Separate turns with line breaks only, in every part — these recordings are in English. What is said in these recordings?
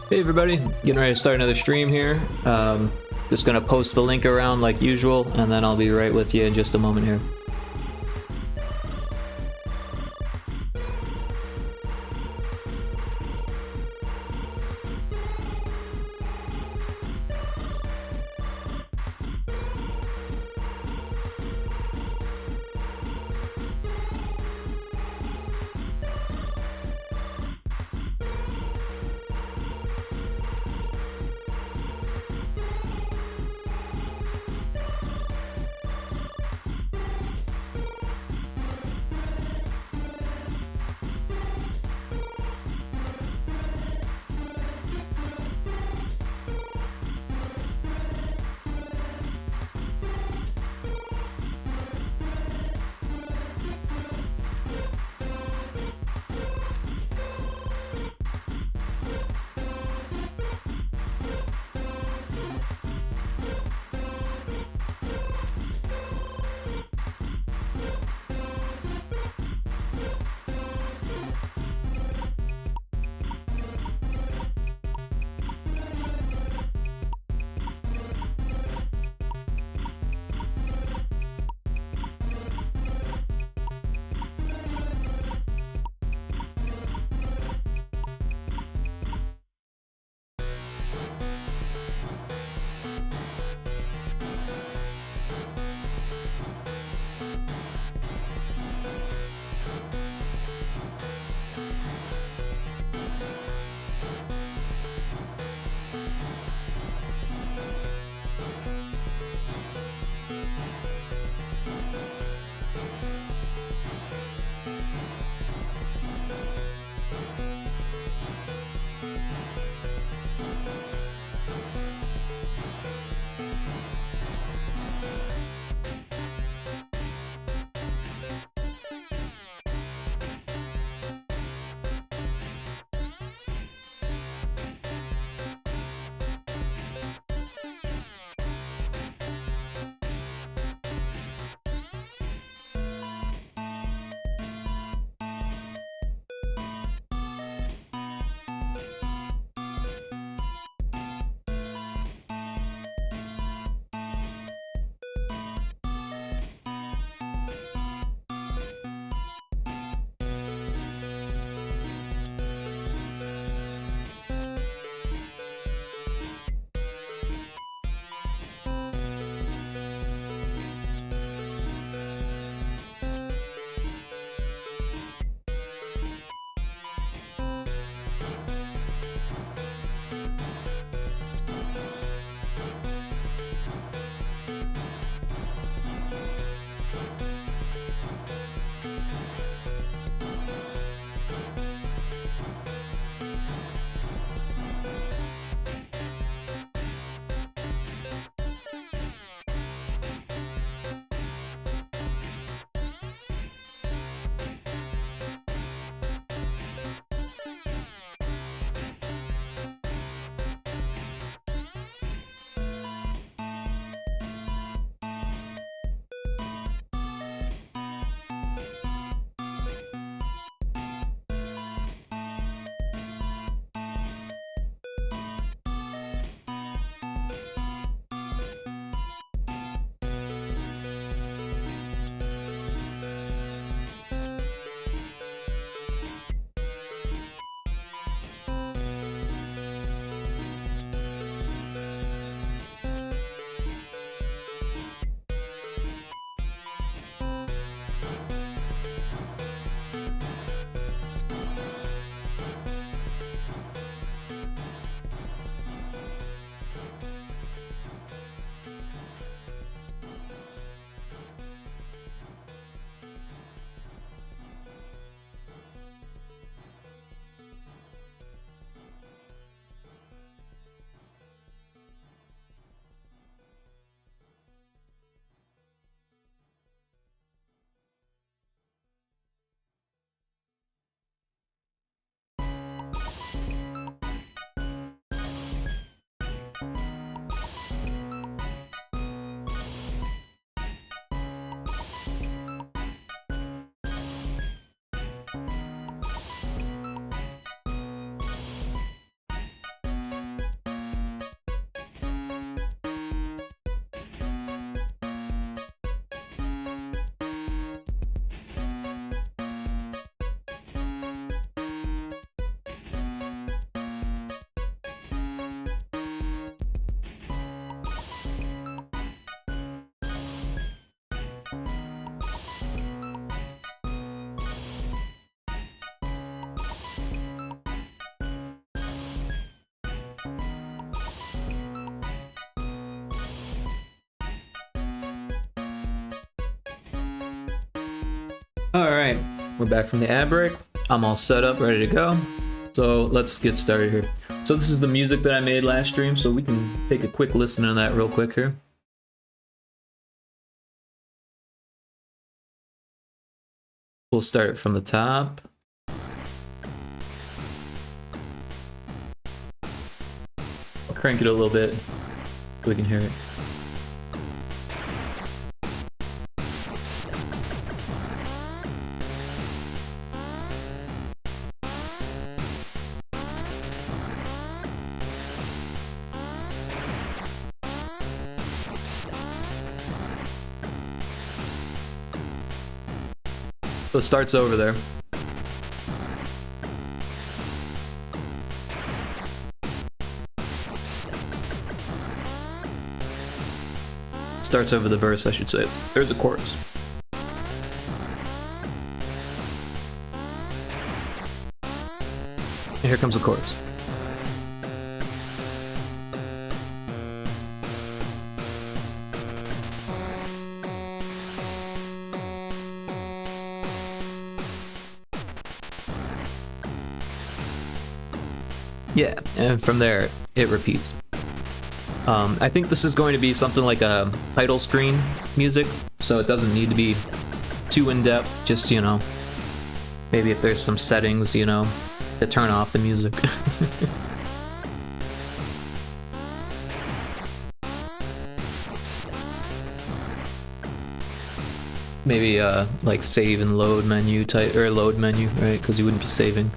Hey everybody, getting ready to start another stream here. Just gonna post the link around like usual, and then I'll be right with you in just a moment here. Alright, we're back from the ad break. I'm all set up, ready to go. So let's get started here. So this is the music that I made last stream, so we can take a quick listen to that real quick here. We'll start it from the top. I'll crank it a little bit so we can hear it. So it starts over there. Starts over the verse, I should say. There's a chorus. And here comes the chorus. Yeah, and from there, it repeats. I think this is going to be something like a title screen music, so it doesn't need to be too in-depth, just, you know, maybe if there's some settings, you know, to turn off the music. Maybe like save and load menu type, or load menu, right? Because you wouldn't be saving.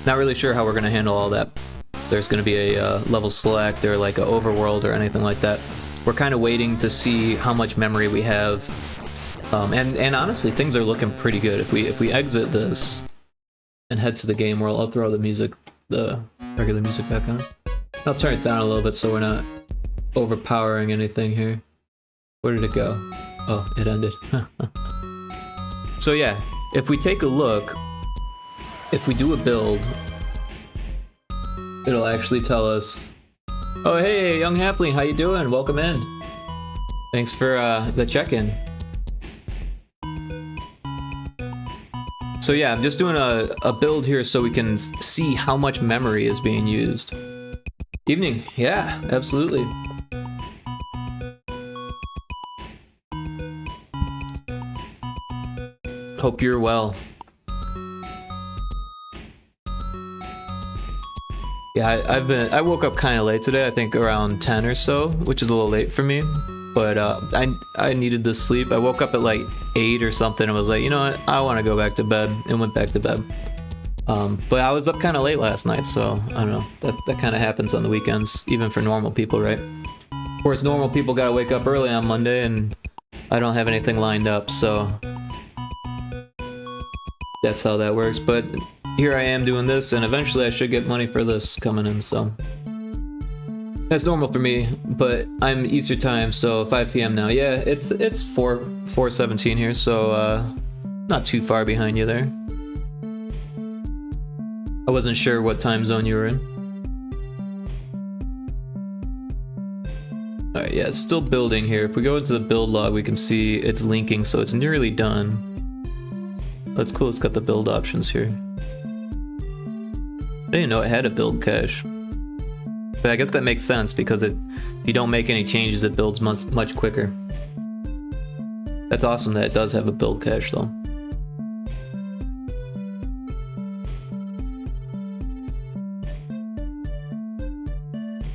Not really sure how we're going to handle all that. There's going to be a level select or like an overworld or anything like that. We're kind of waiting to see how much memory we have. And honestly, things are looking pretty good. If we exit this and head to the game world, I'll throw the regular music back on. I'll turn it down a little bit so we're not overpowering anything here. Where did it go? Oh, it ended. So yeah, if we take a look, if we do a build, it'll actually tell us, oh hey, young halfling, how you doing? Welcome in. Thanks for the check-in. So yeah, I'm just doing a build here so we can see how much memory is being used. Evening, yeah, absolutely. Hope you're well. Yeah, I woke up kind of late today, I think around 10 or so, which is a little late for me, but I needed this sleep. I woke up at like 8 or something and was like, you know what, I want to go back to bed, and went back to bed. But I was up kind of late last night, so I don't know, that kind of happens on the weekends, even for normal people, right? Of course, normal people gotta wake up early on Monday, and I don't have anything lined up, so that's how that works. But here I am doing this, and eventually I should get money for this coming in, so that's normal for me. But I'm Easter time, so 5 p.m. now. Yeah, it's 4:17 here, so not too far behind you there. I wasn't sure what time zone you were in. Alright, yeah, it's still building here. If we go into the build log, we can see it's linking, so it's nearly done. That's cool, it's got the build options here. I didn't know it had a build cache. But I guess that makes sense, because if you don't make any changes, it builds much quicker. That's awesome that it does have a build cache, though.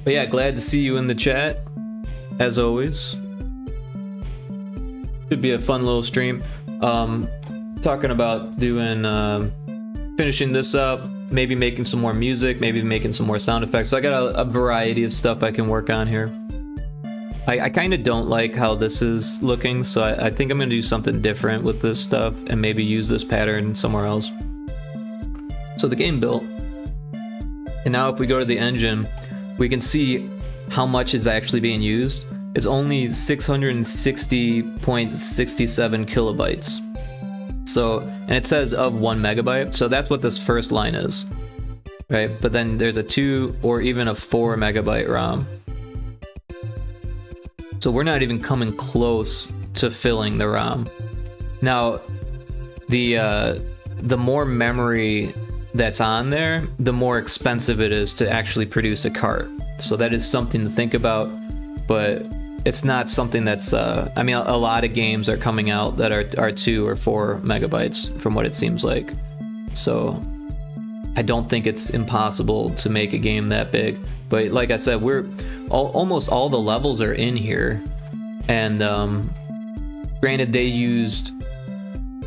But yeah, glad to see you in the chat, as always. Should be a fun little stream. Talking about doing, finishing this up, maybe making some more music, maybe making some more sound effects. So I got a variety of stuff I can work on here. I kind of don't like how this is looking, so I think I'm going to do something different with this stuff and maybe use this pattern somewhere else. So the game built. And now if we go to the engine, we can see how much is actually being used. It's only 660.67 kilobytes. So, and it says of 1 megabyte, so that's what this first line is, right? But then there's a 2 or even a 4 megabyte ROM. So we're not even coming close to filling the ROM. Now, the more memory that's on there, the more expensive it is to actually produce a cart. So that is something to think about, but it's not something that's, I mean, a lot of games are coming out that are 2 or 4 megabytes from what it seems like. So I don't think it's impossible to make a game that big. But like I said, almost all the levels are in here. And granted, they used,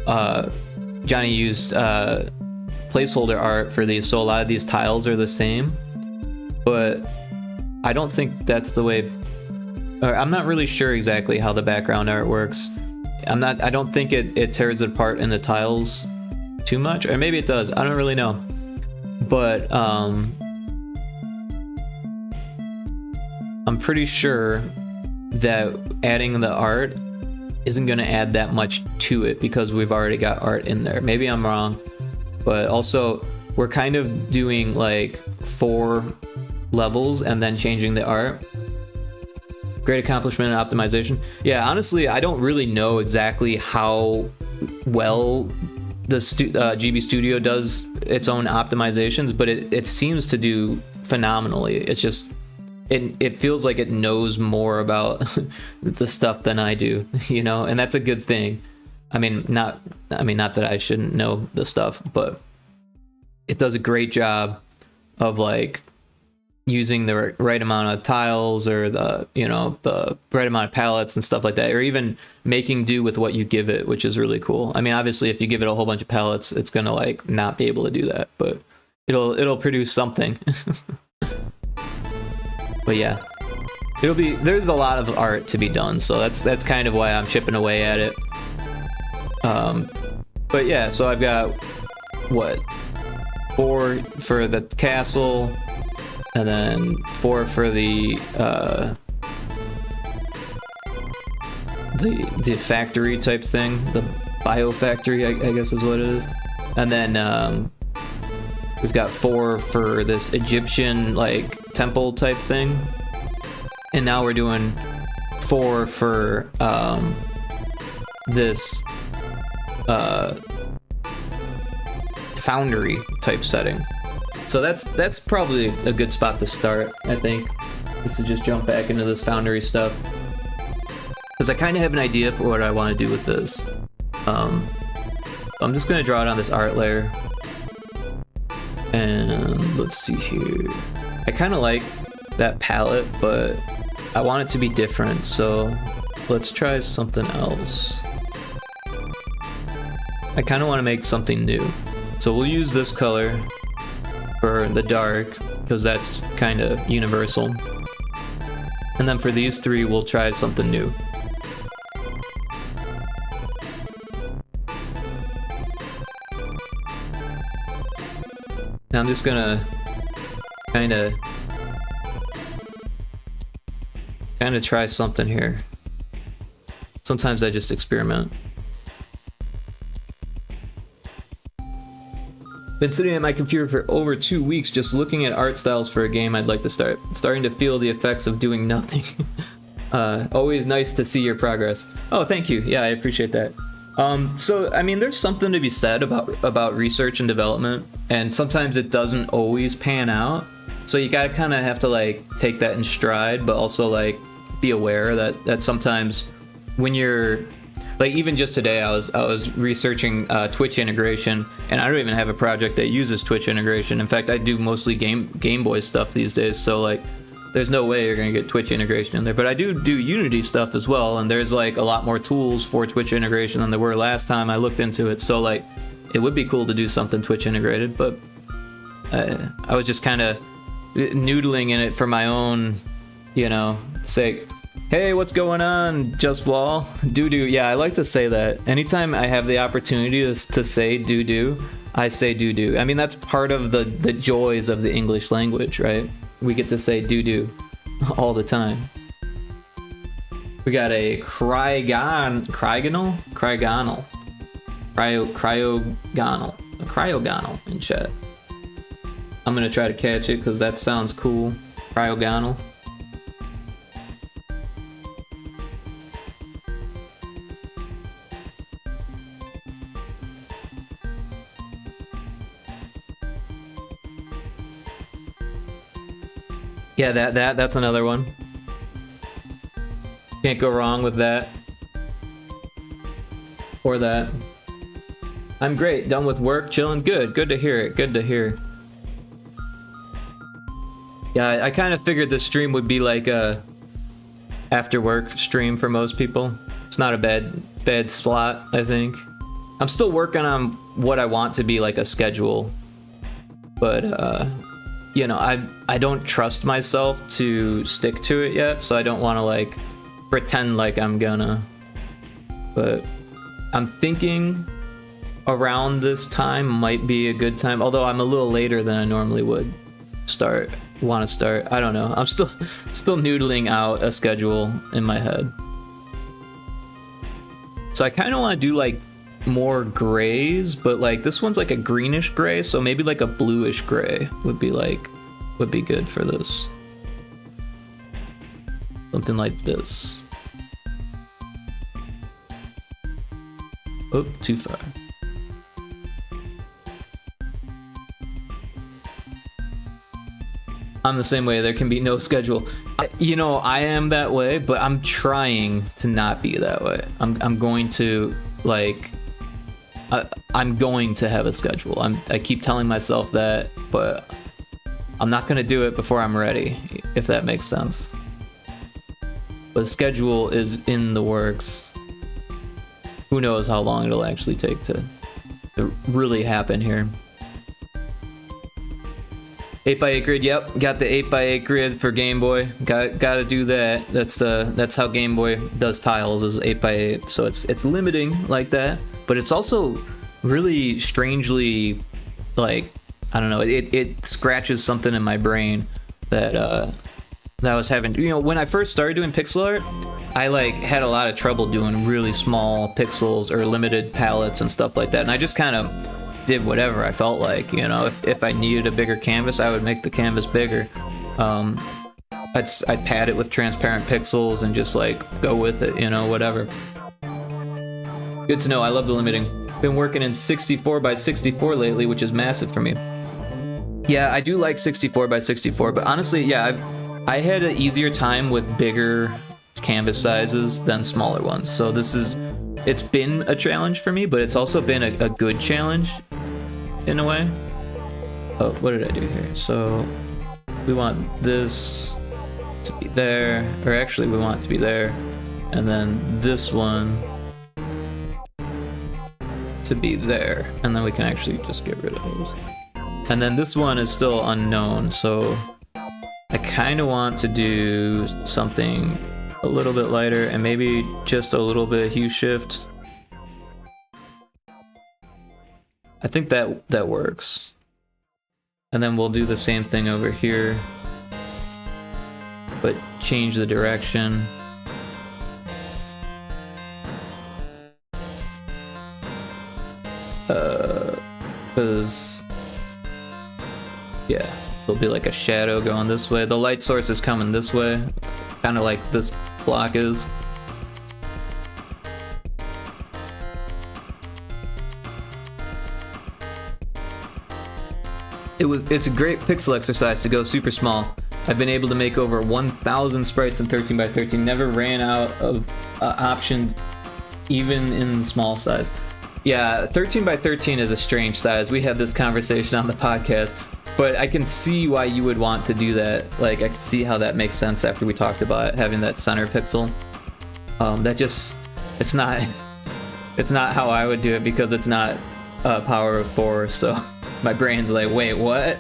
Johnny used placeholder art for these, so a lot of these tiles are the same. But I don't think that's the way, or I'm not really sure exactly how the background art works. I don't think it tears it apart in the tiles too much, or maybe it does, I don't really know. But I'm pretty sure that adding the art isn't going to add that much to it because we've already got art in there. Maybe I'm wrong, but also we're kind of doing like 4 levels and then changing the art. Great accomplishment in optimization. Yeah, honestly, I don't really know exactly how well the GB Studio does its own optimizations, but it seems to do phenomenally. It's just it feels like it knows more about the stuff than I do, you know, and that's a good thing. I mean, not that I shouldn't know the stuff, but it does a great job of like using the right amount of tiles, or the right amount of palettes and stuff like that, or even making do with what you give it, which is really cool. I mean, obviously if you give it a whole bunch of palettes, it's gonna like not be able to do that, but it'll produce something. But yeah, there's a lot of art to be done, so that's kind of why I'm chipping away at it. But yeah, so I've got what, 4 for the castle, and then 4 for the factory type thing, the bio factory, I guess is what it is. And then we've got 4 for this Egyptian like temple type thing, and now we're doing 4 for this foundry type setting. So that's probably a good spot to start, I think, is to just jump back into this foundry stuff, because I kind of have an idea for what I want to do with this. I'm just gonna draw it on this art layer, and let's see here. I kind of like that palette, but I want it to be different, so let's try something else. I kind of want to make something new, so we'll use this color for the dark because that's kind of universal, and then for these 3 we'll try something new. Now I'm just gonna kind of try something here. Sometimes I just experiment. Been sitting at my computer for over 2 weeks just looking at art styles for a game I'd like to start. Starting to feel the effects of doing nothing. Always nice to see your progress. Oh, thank you. Yeah, I appreciate that. So, I mean, there's something to be said about research and development, and sometimes it doesn't always pan out. So you gotta kind of have to like take that in stride, but also like be aware that sometimes when you're like, even just today I was researching Twitch integration, and I don't even have a project that uses Twitch integration. In fact, I do mostly Game Boy stuff these days, so like there's no way you're gonna get Twitch integration in there. But I do Unity stuff as well, and there's like a lot more tools for Twitch integration than there were last time I looked into it. So like it would be cool to do something Twitch integrated, but I was just kind of noodling in it for my own, sake. Hey, what's going on, Just Wall? Doo-doo. Yeah, I like to say that. Anytime I have the opportunity to say doo-doo, I say doo-doo. I mean, that's part of the joys of the English language, right? We get to say doo-doo all the time. We got a cryogonal in chat. I'm gonna try to catch it because that sounds cool. Cryogonal. Yeah, that's another one. Can't go wrong with that. Or that. I'm great. Done with work, chilling. Good. Good to hear it. Good to hear. Yeah, I kind of figured this stream would be like a after work stream for most people. It's not a bad slot, I think. I'm still working on what I want to be like a schedule. But you know, I don't trust myself to stick to it yet, so I don't want to like pretend like I'm gonna. But I'm thinking around this time might be a good time, although I'm a little later than I normally would want to start. I don't know. I'm still noodling out a schedule in my head. So I kind of want to do like more grays, but like this one's like a greenish gray, so maybe like a bluish gray would be good for this. Something like this. Oh, too far. I'm the same way. There can be no schedule. You know, I am that way, but I'm trying to not be that way. I'm going to like. I'm going to have a schedule. I keep telling myself that, but I'm not gonna do it before I'm ready, if that makes sense. But the schedule is in the works. Who knows how long it'll actually take to really happen here. 8x8 grid, yep, got the 8x8 grid for Game Boy. Gotta do that. That's how Game Boy does tiles, is 8x8. So it's limiting like that. But it's also really strangely, like, I don't know, it scratches something in my brain that I was having. You know, when I first started doing pixel art, I like had a lot of trouble doing really small pixels or limited palettes and stuff like that. And I just kind of did whatever I felt like, you know. If I needed a bigger canvas, I would make the canvas bigger. I'd pad it with transparent pixels and just like go with it, you know, whatever. Good to know. I love the limiting. Been working in 64x64 lately, which is massive for me. Yeah, I do like 64x64, but honestly, yeah, I had an easier time with bigger canvas sizes than smaller ones. So it's been a challenge for me, but it's also been a good challenge in a way. Oh, what did I do here? So we want this to be there, or actually we want it to be there, and then this one to be there, and then we can actually just get rid of those. And then this one is still unknown, so I kind of want to do something a little bit lighter and maybe just a little bit of hue shift. I think that works. And then we'll do the same thing over here, but change the direction. Because yeah, there'll be like a shadow going this way. The light source is coming this way, kind of like this block is. It's a great pixel exercise to go super small. I've been able to make over 1,000 sprites in 13x13. Never ran out of options, even in small size. Yeah, 13x13 is a strange size. We had this conversation on the podcast, but I can see why you would want to do that. Like, I can see how that makes sense after we talked about having that center pixel. It's not how I would do it, because it's not power of 4, so my brain's like, wait, what?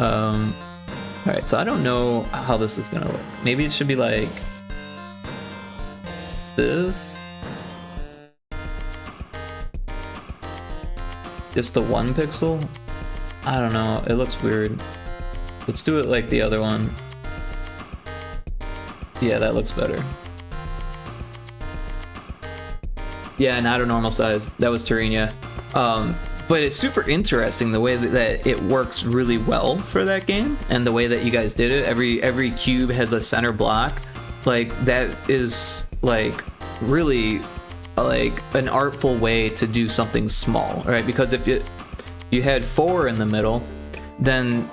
Alright, so I don't know how this is gonna look. Maybe it should be like this. Just the 1 pixel? I don't know, it looks weird. Let's do it like the other one. Yeah, that looks better. Yeah, not a normal size. That was Terenia. But it's super interesting the way that it works really well for that game, and the way that you guys did it. Every cube has a center block. Like, that is like really like an artful way to do something small, right? Because if you had 4 in the middle, then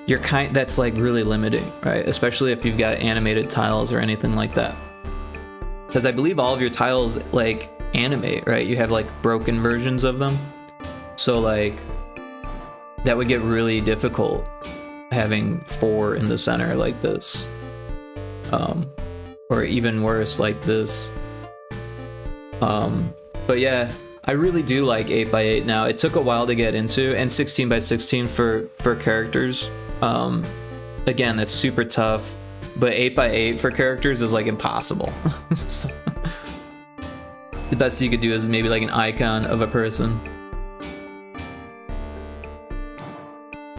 that's like really limiting, right? Especially if you've got animated tiles or anything like that. Because I believe all of your tiles like animate, right? You have like broken versions of them. So like that would get really difficult having 4 in the center like this. Or even worse like this. But yeah, I really do like 8x8 now. It took a while to get into, and 16x16 for characters. Again, that's super tough, but 8x8 for characters is like impossible. So, the best you could do is maybe like an icon of a person.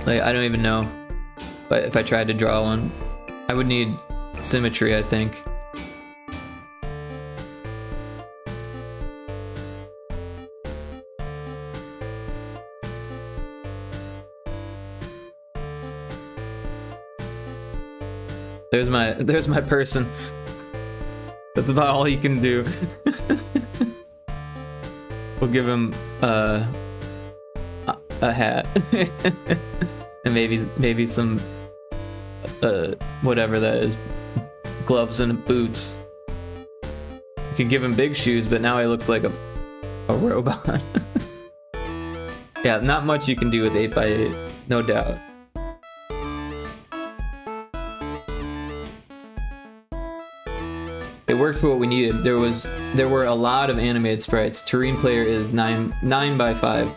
Like, I don't even know, but if I tried to draw one, I would need symmetry, I think. There's my person. That's about all he can do. We'll give him a hat. And maybe some whatever that is, gloves and boots. You could give him big shoes, but now he looks like a robot. Yeah, not much you can do with 8x8, no doubt. It worked for what we needed. There were a lot of animated sprites. Terrain Player is 9x5.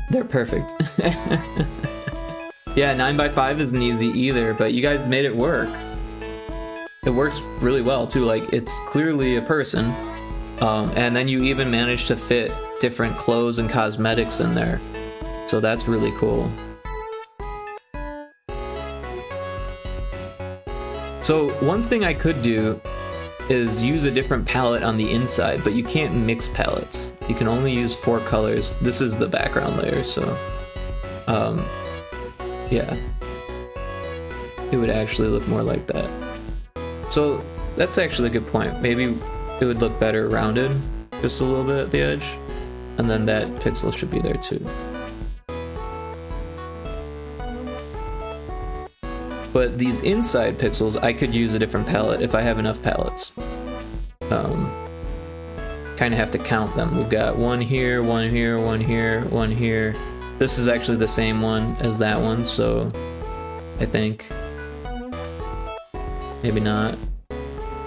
They're perfect. Yeah, 9x5 isn't easy either, but you guys made it work. It works really well too. Like, it's clearly a person, and then you even managed to fit different clothes and cosmetics in there, so that's really cool. So one thing I could do is use a different palette on the inside, but you can't mix palettes. You can only use 4 colors. This is the background layer, so yeah, it would actually look more like that. So that's actually a good point. Maybe it would look better rounded just a little bit at the edge, and then that pixel should be there too. But these inside pixels, I could use a different palette if I have enough palettes. Kind of have to count them. We've got one here, one here, one here, one here. This is actually the same one as that one, so I think maybe not,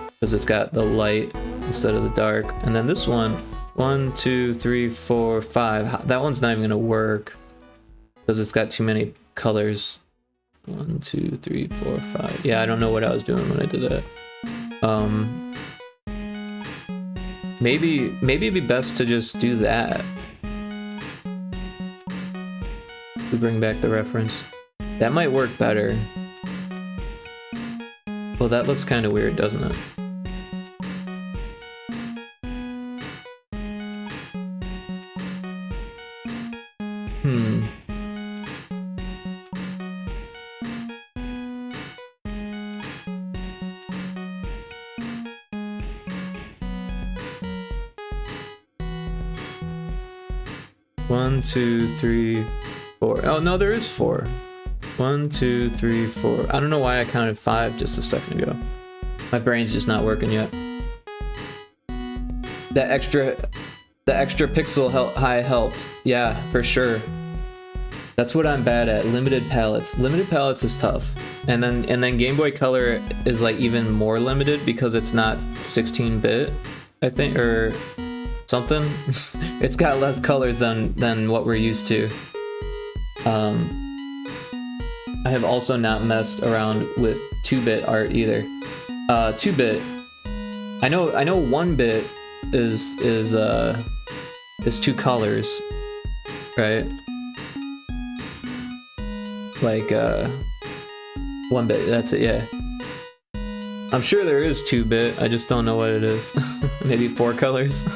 because it's got the light instead of the dark. And then this one, 1, 2, 3, 4, 5. That one's not even gonna work because it's got too many colors. 1, 2, 3, 4, 5. Yeah, I don't know what I was doing when I did that. Maybe it'd be best to just do that. To bring back the reference. That might work better. Well, that looks kind of weird, doesn't it? One, 2, 3, 4. Oh no, there is 4. 1, 2, 3, 4. I don't know why I counted 5 just a second ago. My brain's just not working yet. The extra pixel high helped. Yeah, for sure. That's what I'm bad at. Limited palettes. Limited palettes is tough. And then Game Boy Color is like even more limited because it's not 16-bit, I think, or something. It's got less colors than what we're used to. I have also not messed around with 2-bit art either. 2-bit, I know 1-bit is 2 colors, right? Like 1-bit, that's it, yeah. I'm sure there is 2-bit, I just don't know what it is. Maybe 4 colors.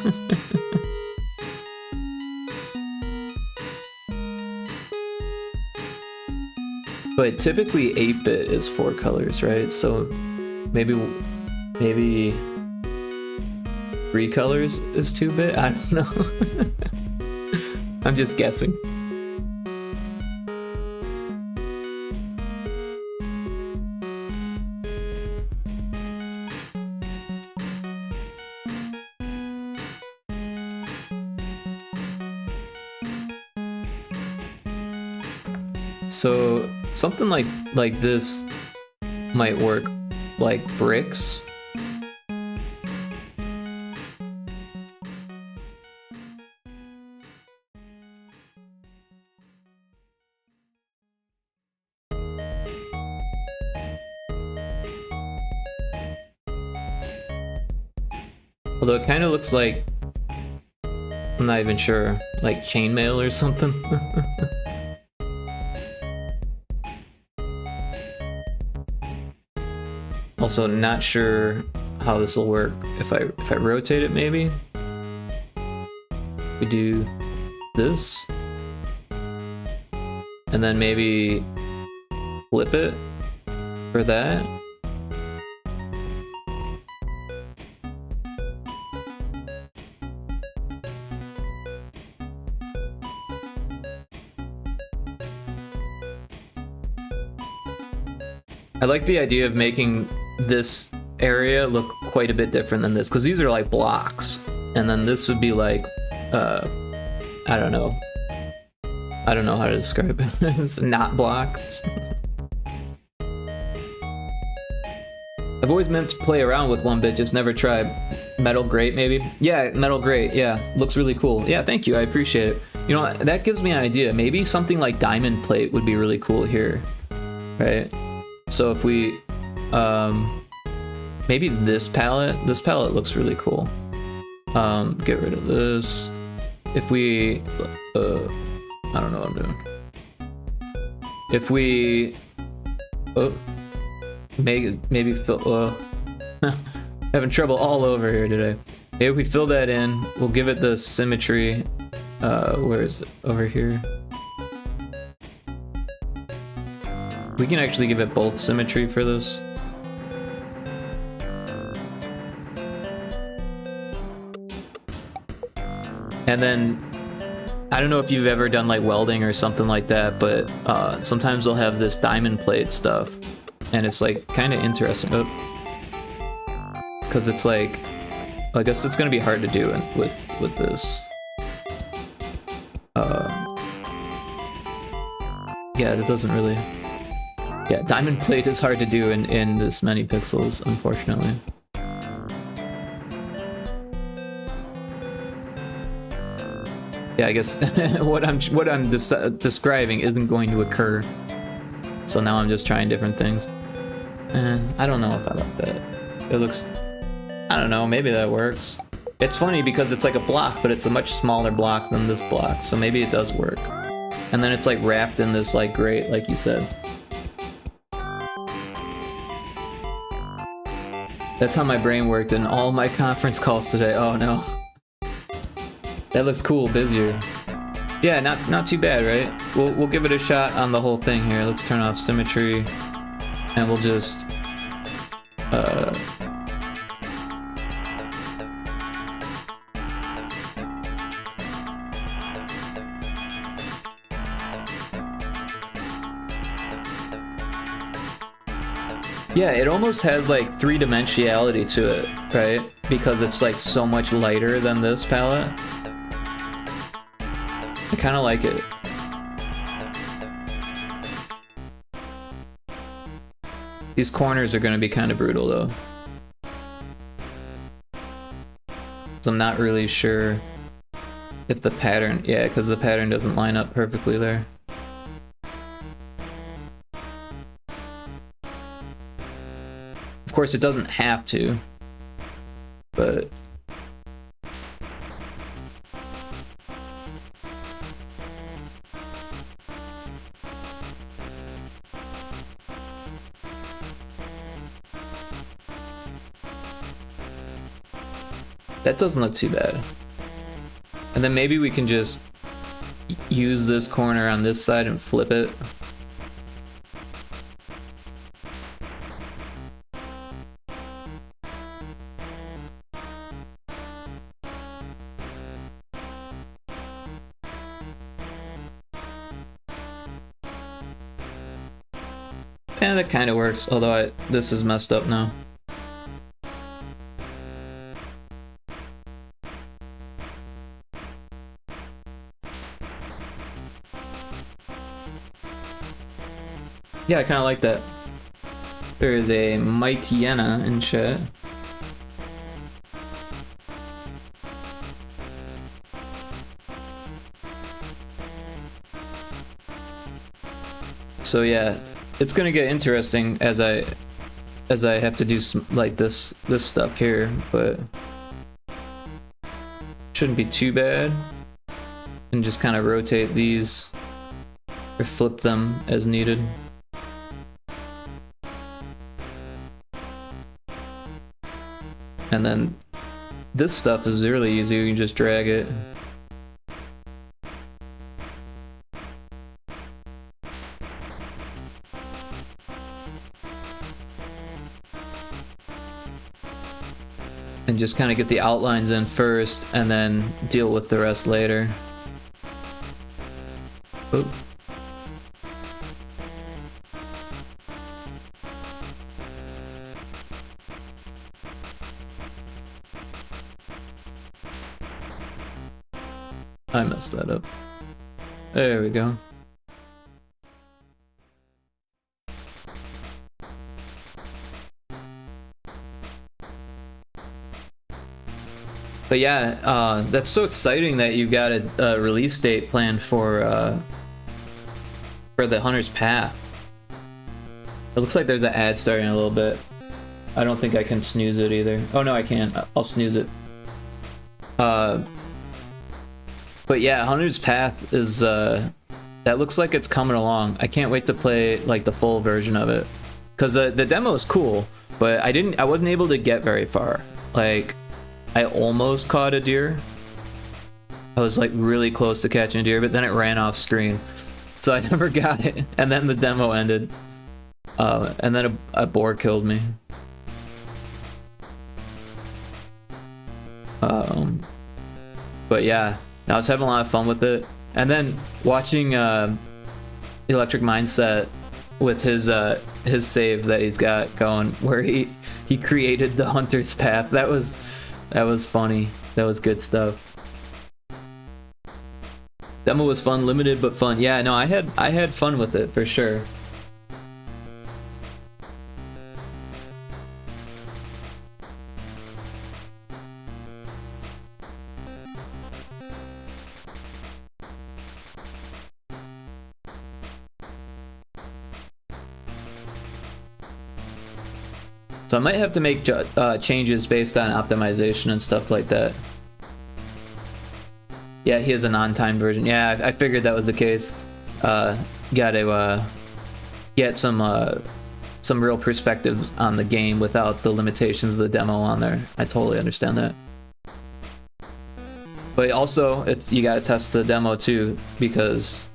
But typically 8-bit is 4 colors, right? So maybe 3 colors is 2-bit? I don't know. I'm just guessing. So something like this might work, like bricks. Although it kind of looks like, I'm not even sure, like chainmail or something. Also, not sure how this will work if I rotate it. Maybe we do this, and then maybe flip it for that. I like the idea of making this area look quite a bit different than this, because these are like blocks, and then this would be like, I don't know how to describe it. It's not blocks. I've always meant to play around with 1-bit, just never tried. Metal grate, maybe? Yeah, metal grate, yeah. Looks really cool. Yeah, thank you, I appreciate it. You know, that gives me an idea. Maybe something like diamond plate would be really cool here, right? So if we, maybe this palette looks really cool. Get rid of this. If we, I don't know what I'm doing. If we, maybe fill, having trouble all over here today. Maybe if we fill that in, we'll give it the symmetry, where is it? Over here. We can actually give it both symmetry for this. And then, I don't know if you've ever done like welding or something like that, but sometimes they'll have this diamond plate stuff, and it's like kind of interesting. Because it's like, I guess it's gonna be hard to do with this. Yeah, it doesn't really. Yeah, diamond plate is hard to do in this many pixels, unfortunately. Yeah, I guess what I'm describing isn't going to occur. So now I'm just trying different things. And I don't know if I like that. It looks, I don't know, maybe that works. It's funny because it's like a block, but it's a much smaller block than this block, so maybe it does work. And then it's like wrapped in this like grate, like you said. That's how my brain worked in all my conference calls today. Oh no. That looks cool, busier. Yeah, not too bad, right? We'll give it a shot on the whole thing here. Let's turn off symmetry, and we'll just yeah, it almost has like three-dimensionality to it, right? Because it's like so much lighter than this palette. I kind of like it. These corners are going to be kind of brutal though. So I'm not really sure if the pattern, yeah, because the pattern doesn't line up perfectly there. Of course, it doesn't have to, but that doesn't look too bad. And then maybe we can just use this corner on this side and flip it. Yeah, that kind of works, although this is messed up now. Yeah, I kind of like that. There is a Mightyena in chat. So yeah, it's gonna get interesting as I have to do some, like this stuff here, but shouldn't be too bad. And just kind of rotate these or flip them as needed. And then this stuff is really easy. You can just drag it. And just kind of get the outlines in first and then deal with the rest later. Oh. I messed that up. There we go. But yeah, that's so exciting that you got a release date planned for the Hunter's Path. It looks like there's an ad starting in a little bit. I don't think I can snooze it either. Oh no, I can. I'll snooze it. But yeah, Hunter's Path is that looks like it's coming along. I can't wait to play like the full version of it, because the demo is cool, but I wasn't able to get very far. Like, I almost caught a deer. I was like really close to catching a deer, but then it ran off screen, so I never got it. And then the demo ended, and then a boar killed me. But yeah, I was having a lot of fun with it, and then watching Electric Mindset with his save that he's got going, where he created the Hunter's Path. That was funny. That was good stuff. Demo was fun, limited but fun. Yeah, no, I had fun with it for sure. So I might have to make changes based on optimization and stuff like that. Yeah, he has a non-timed version. Yeah, I figured that was the case. Gotta get some real perspective on the game without the limitations of the demo on there. I totally understand that. But also, you gotta test the demo too, because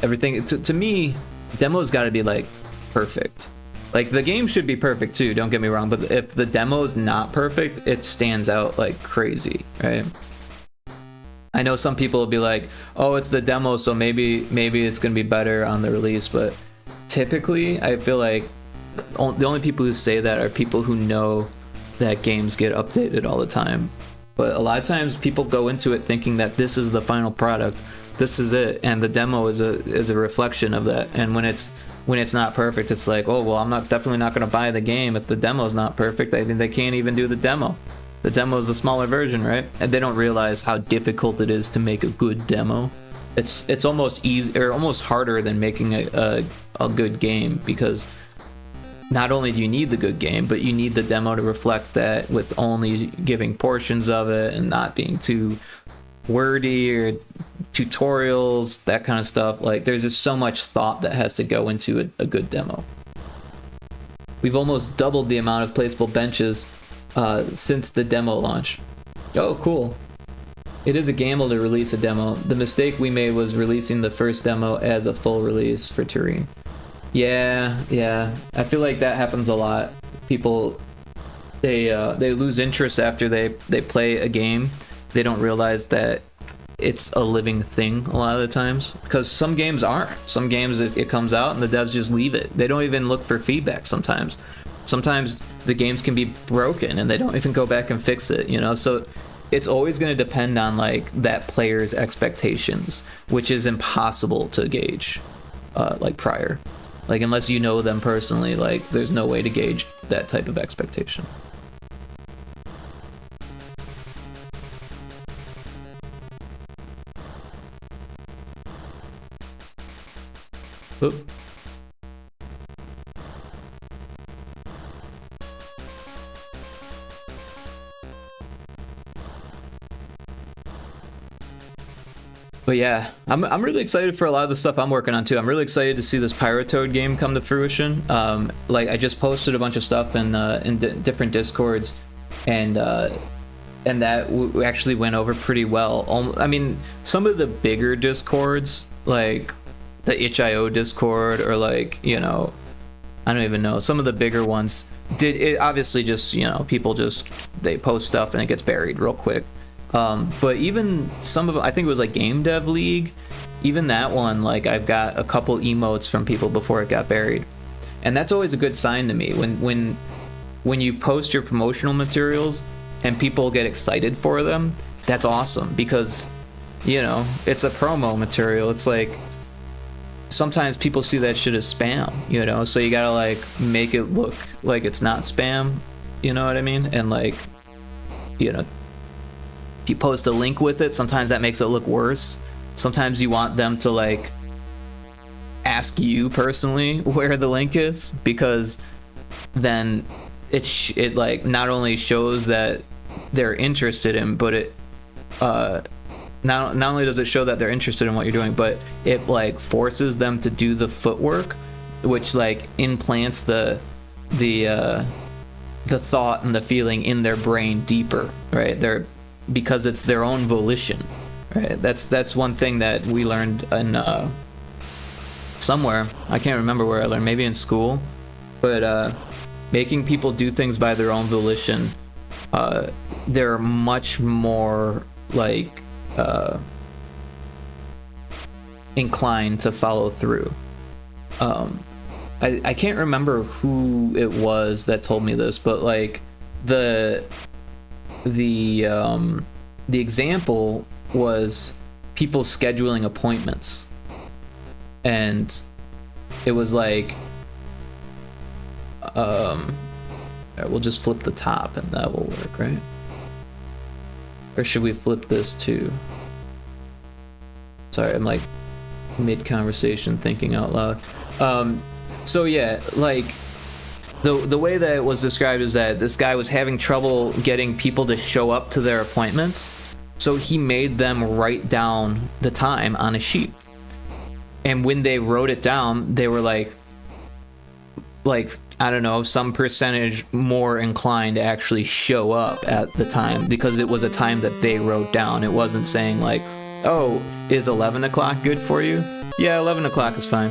everything to me, demo's gotta be like perfect. Like, the game should be perfect too, don't get me wrong, but if the demo's not perfect, it stands out like crazy, right? I know some people will be like, oh, it's the demo, so maybe it's gonna be better on the release, but typically I feel like the only people who say that are people who know that games get updated all the time. But a lot of times people go into it thinking that this is the final product, this is it, and the demo is a reflection of that. And when it's not perfect, it's like, oh well, I'm definitely not going to buy the game if the demo's not perfect. I think they can't even do the demo. The demo is a smaller version, right? And they don't realize how difficult it is to make a good demo. It's almost easy, or almost harder than making a good game, because not only do you need the good game, but you need the demo to reflect that, with only giving portions of it and not being too wordy or tutorials, that kind of stuff. Like, there's just so much thought that has to go into a good demo. We've almost doubled the amount of placeable benches since the demo launch. Oh, cool. It is a gamble to release a demo. The mistake we made was releasing the first demo as a full release for Turing. Yeah. I feel like that happens a lot. People, they lose interest after they play a game. They don't realize that it's a living thing a lot of the times, because some games aren't. Some games it comes out and the devs just leave it. They don't even look for feedback sometimes. Sometimes the games can be broken and they don't even go back and fix it, you know? So it's always going to depend on like that player's expectations, which is impossible to gauge like prior. Like, unless you know them personally, like, there's no way to gauge that type of expectation. Oop. But yeah, I'm really excited for a lot of the stuff I'm working on too. I'm really excited to see this Pyrotoad game come to fruition. Like, I just posted a bunch of stuff in different Discords, and that actually went over pretty well. I mean, some of the bigger Discords, like the itch.io Discord, or like, you know, I don't even know, some of the bigger ones did it. Obviously, just, you know, people just, they post stuff and it gets buried real quick. But even some of, I think it was like Game Dev League, even that one, like, I've got a couple emotes from people before it got buried, and that's always a good sign to me when you post your promotional materials and people get excited for them. That's awesome, because, you know, it's a promo material. It's like, sometimes people see that shit as spam, you know, so you gotta like make it look like it's not spam, you know what I mean? And like, you know, if you post a link with it, sometimes that makes it look worse. Sometimes you want them to like ask you personally where the link is, because then it like not only shows that they're interested in, but it not only does it show that they're interested in what you're doing, but it like forces them to do the footwork, which like implants the thought and the feeling in their brain deeper, right? Because it's their own volition, right? That's one thing that we learned in somewhere. I can't remember where I learned, maybe in school, but making people do things by their own volition, they're much more like inclined to follow through. I can't remember who it was that told me this, but like the example was people scheduling appointments, and it was like, we'll just flip the top and that will work, right? Or should we flip this too? Sorry, I'm like mid-conversation thinking out loud. So yeah, like the way that it was described is that this guy was having trouble getting people to show up to their appointments, so he made them write down the time on a sheet. And when they wrote it down, they were like I don't know, some percentage more inclined to actually show up at the time, because it was a time that they wrote down. It wasn't saying like, oh, is 11 o'clock good for you? Yeah, 11 o'clock is fine.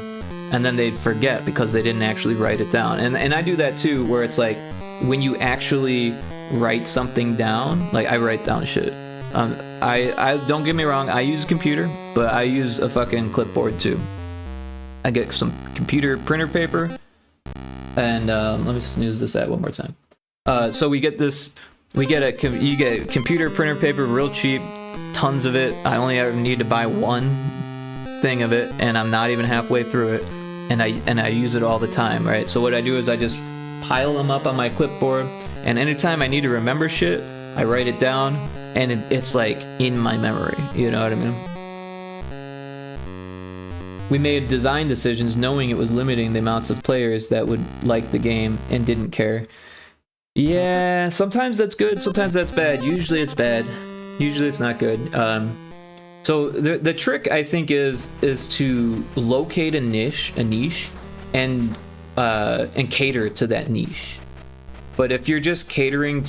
And then they'd forget because they didn't actually write it down. And I do that too, where it's like, when you actually write something down, like I write down shit. I don't get me wrong, I use a computer, but I use a fucking clipboard too. I get some computer printer paper, and let me snooze this at one more time. So you get computer printer paper real cheap, tons of it. I only ever need to buy one thing of it, and I'm not even halfway through it, and I use it all the time, right? So what I do is I just pile them up on my clipboard, and anytime I need to remember shit, I write it down, and it's like in my memory, you know what I mean? We made design decisions knowing it was limiting the amounts of players that would like the game and didn't care. Yeah, sometimes that's good, sometimes that's bad. Usually it's bad. Usually it's not good. So the trick, I think, is to locate a niche, and cater to that niche. But if you're just catering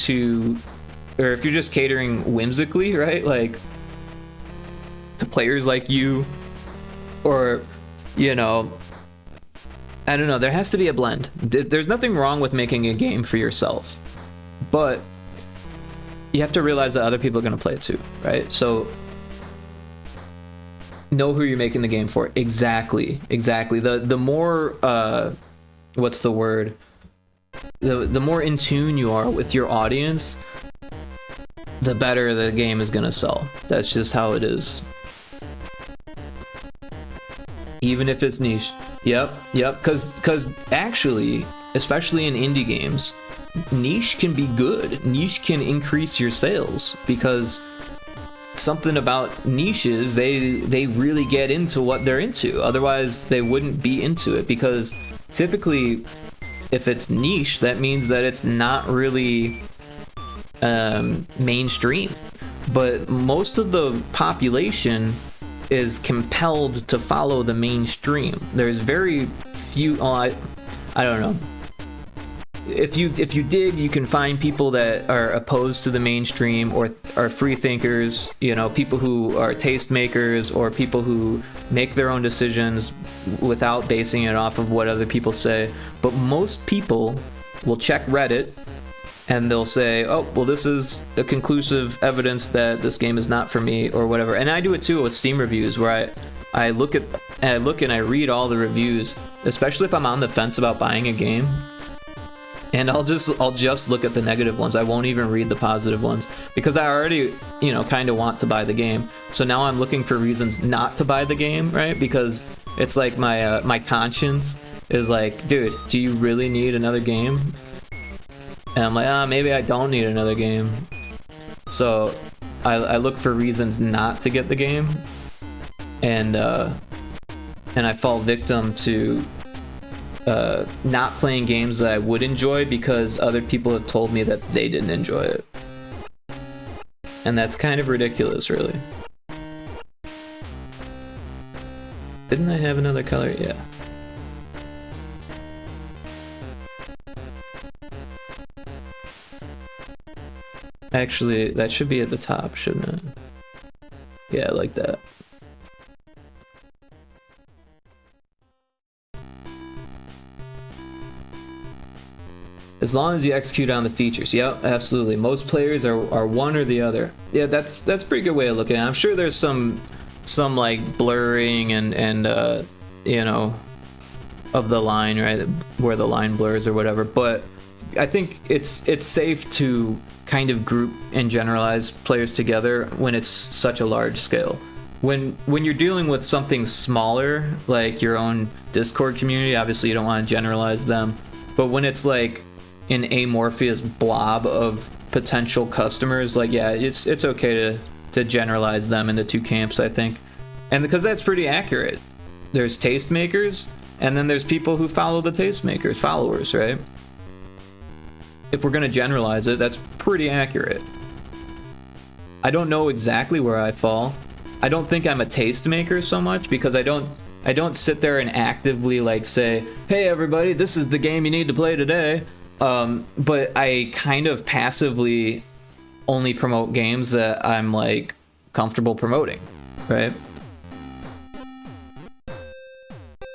whimsically, right, like to players like you, or, you know, I don't know, there has to be a blend. There's nothing wrong with making a game for yourself, but you have to realize that other people are going to play it too, right? So know who you're making the game for. Exactly. The more what's the word? The more in tune you are with your audience, the better the game is gonna sell. That's just how it is. Even if it's niche. Yep. Because actually, especially in indie games, niche can be good. Niche can increase your sales because something about niches, they really get into what they're into. Otherwise, they wouldn't be into it, because typically, if it's niche, that means that it's not really mainstream. But most of the population is compelled to follow the mainstream. There's very few. I don't know. If you dig, you can find people that are opposed to the mainstream, or are free thinkers, you know, people who are tastemakers, or people who make their own decisions without basing it off of what other people say. But most people will check Reddit and they'll say, oh, well, this is a conclusive evidence that this game is not for me, or whatever. And I do it too with Steam reviews, where I look and I read all the reviews, especially if I'm on the fence about buying a game. And I'll just look at the negative ones. I won't even read the positive ones, because I already, you know, kind of want to buy the game. So now I'm looking for reasons not to buy the game, right? Because it's like my conscience is like, dude, do you really need another game? And I'm like, maybe I don't need another game. So I look for reasons not to get the game, and I fall victim to not playing games that I would enjoy because other people have told me that they didn't enjoy it. And that's kind of ridiculous, really. Didn't I have another color? Yeah. Actually, that should be at the top, shouldn't it? Yeah, like that. As long as you execute on the features. Yep, absolutely. Most players are one or the other. Yeah, that's a pretty good way of looking at it. I'm sure there's some like blurring and you know, of the line, right, where the line blurs or whatever, but I think it's safe to kind of group and generalize players together when it's such a large scale. When you're dealing with something smaller, like your own Discord community, obviously you don't want to generalize them. But when it's like an amorphous blob of potential customers, like, yeah, it's okay to generalize them into two camps, I think. And because that's pretty accurate. There's tastemakers, and then there's people who follow the tastemakers, followers, right? If we're gonna generalize it, that's pretty accurate. I don't know exactly where I fall. I don't think I'm a tastemaker so much, because I don't sit there and actively like say, hey everybody, this is the game you need to play today. But I kind of passively only promote games that I'm like comfortable promoting, right?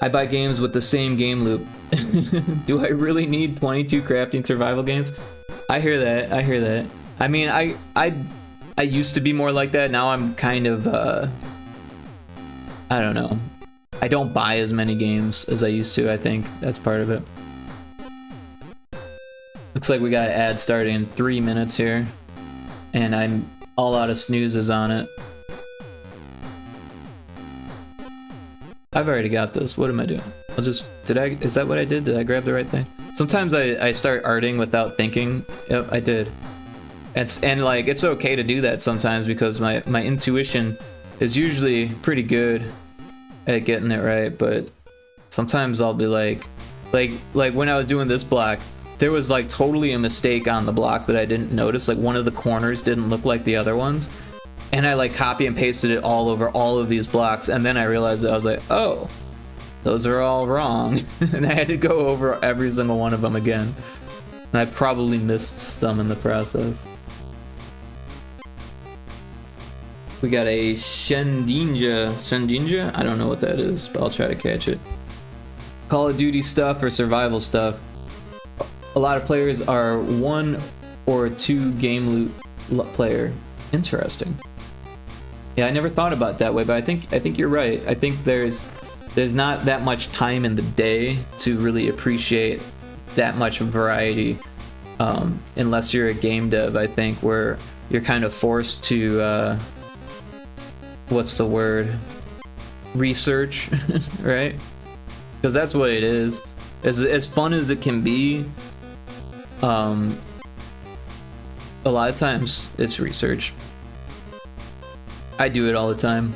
I buy games with the same game loop. Do I really need 22 crafting survival games? I hear that. I mean, I used to be more like that. Now I'm kind of, I don't know. I don't buy as many games as I used to, I think. That's part of it. Looks like we got an ad starting in 3 minutes here. And I'm all out of snoozes on it. I've already got this. What am I doing? Is that what I did? Did I grab the right thing? Sometimes I start arting without thinking. Yep, I did. And like, it's okay to do that sometimes, because my intuition is usually pretty good at getting it right, but sometimes I'll be like when I was doing this block, there was like totally a mistake on the block that I didn't notice. Like one of the corners didn't look like the other ones. And I like copy and pasted it all over all of these blocks, and then I realized that I was like, oh, those are all wrong. And I had to go over every single one of them again. And I probably missed some in the process. We got a Shendinja? I don't know what that is, but I'll try to catch it. Call of Duty stuff or survival stuff. A lot of players are 1 or 2 game loot player. Interesting. Yeah, I never thought about it that way, but I think you're right. I think there's not that much time in the day to really appreciate that much variety, unless you're a game dev, I think, where you're kind of forced to, what's the word? Research, right? because that's what it is. As fun as it can be, a lot of times it's research. I do it all the time.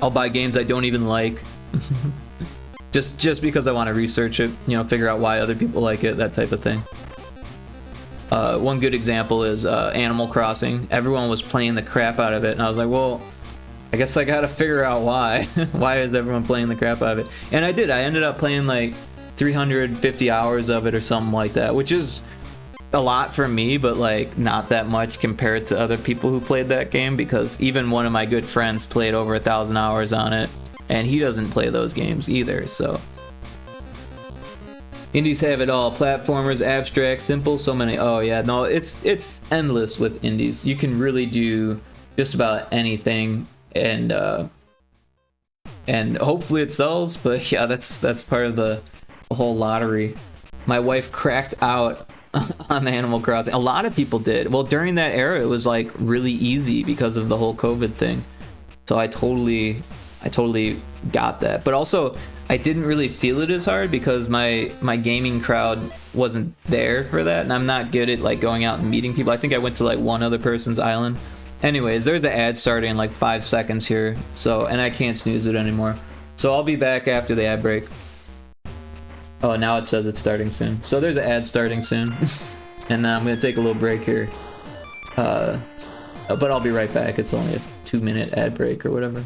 I'll buy games I don't even like just because I want to research it, you know, figure out why other people like it, that type of thing. One good example is Animal Crossing. Everyone was playing the crap out of it, and I was like, well, I guess I gotta figure out why. Why is everyone playing the crap out of it? And I did. I ended up playing like 350 hours of it or something like that, which is a lot for me, but like not that much compared to other people who played that game, because even one of my good friends played over 1,000 hours on it, and he doesn't play those games either. So indies have it all: platformers, abstract, simple, so many. Oh yeah, no, it's endless with indies. You can really do just about anything, and hopefully it sells. But yeah, that's part of the whole lottery. My wife cracked out on Animal Crossing. A lot of people did. Well, during that era, it was like really easy because of the whole COVID thing. So I totally got that. But also, I didn't really feel it as hard because my gaming crowd wasn't there for that, and I'm not good at like going out and meeting people. I think I went to like one other person's island. Anyways, there's the ad starting in like 5 seconds here. So, and I can't snooze it anymore. So I'll be back after the ad break. Oh, now it says it's starting soon. So there's an ad starting soon. And I'm gonna take a little break here. But I'll be right back. It's only a 2-minute ad break or whatever.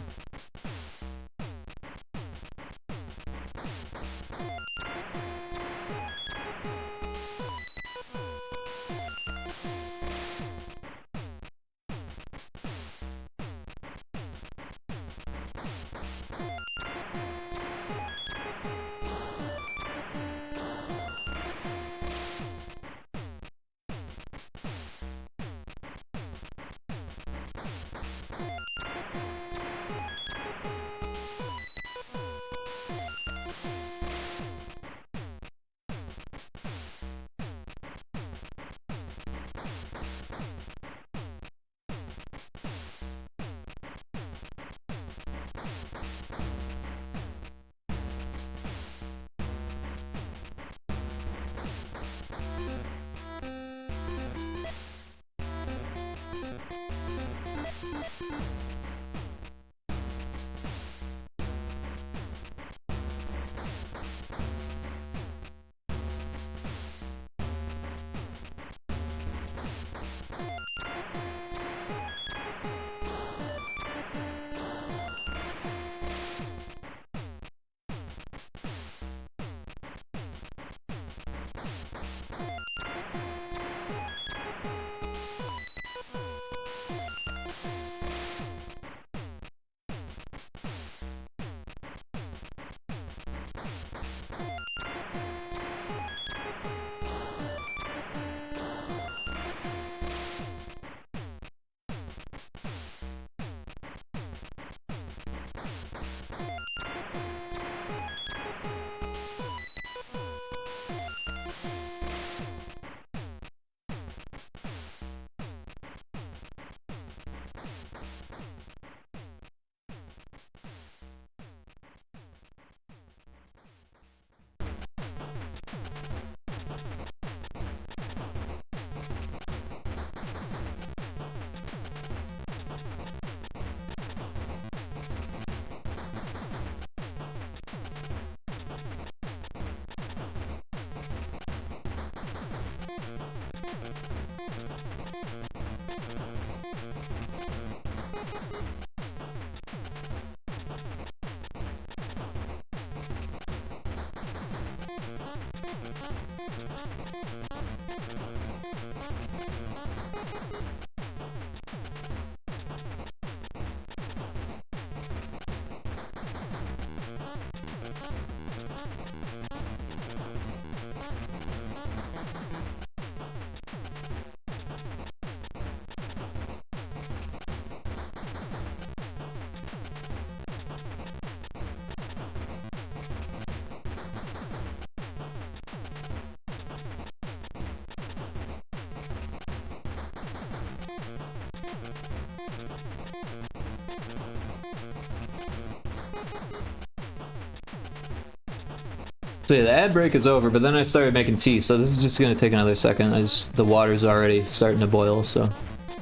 So yeah, the ad break is over, but then I started making tea, so this is just gonna take another second. The water's already starting to boil, so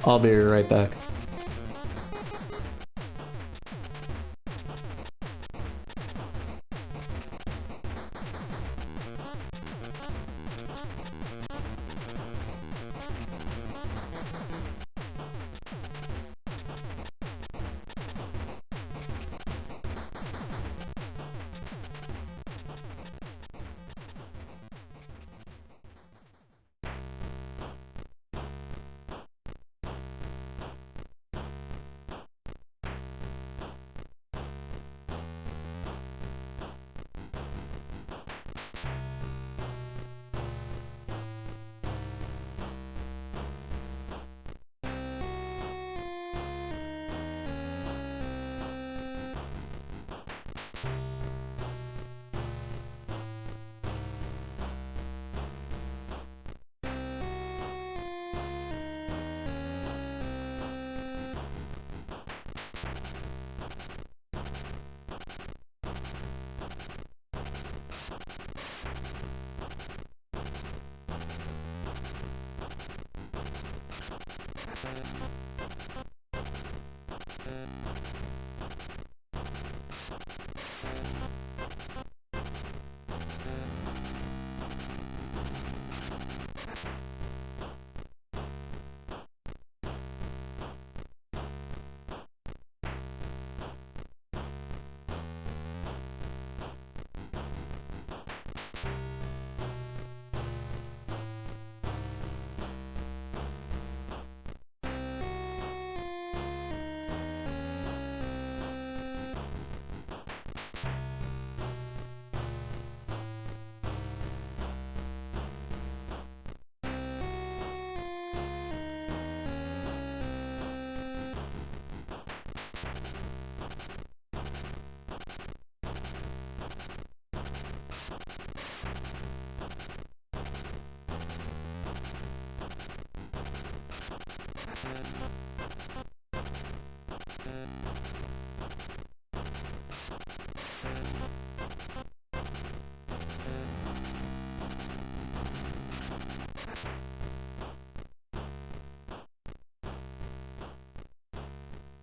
I'll be right back.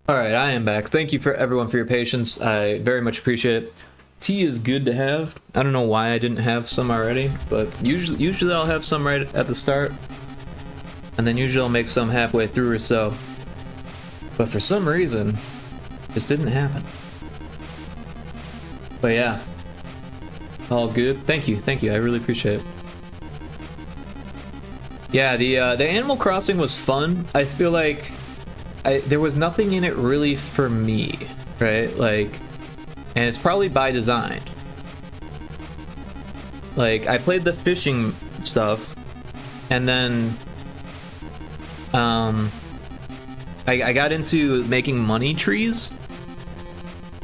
All right, I am back. Thank you for everyone for your patience. I very much appreciate it. Tea is good to have. I don't know why I didn't have some already, but usually I'll have some right at the start, and then usually I'll make some halfway through or so. But for some reason, this didn't happen. But yeah, all good. Thank you. I really appreciate it. Yeah, the Animal Crossing was fun. I feel like there was nothing in it really for me, right? Like, and it's probably by design. Like, I played the fishing stuff, and then I got into making money trees,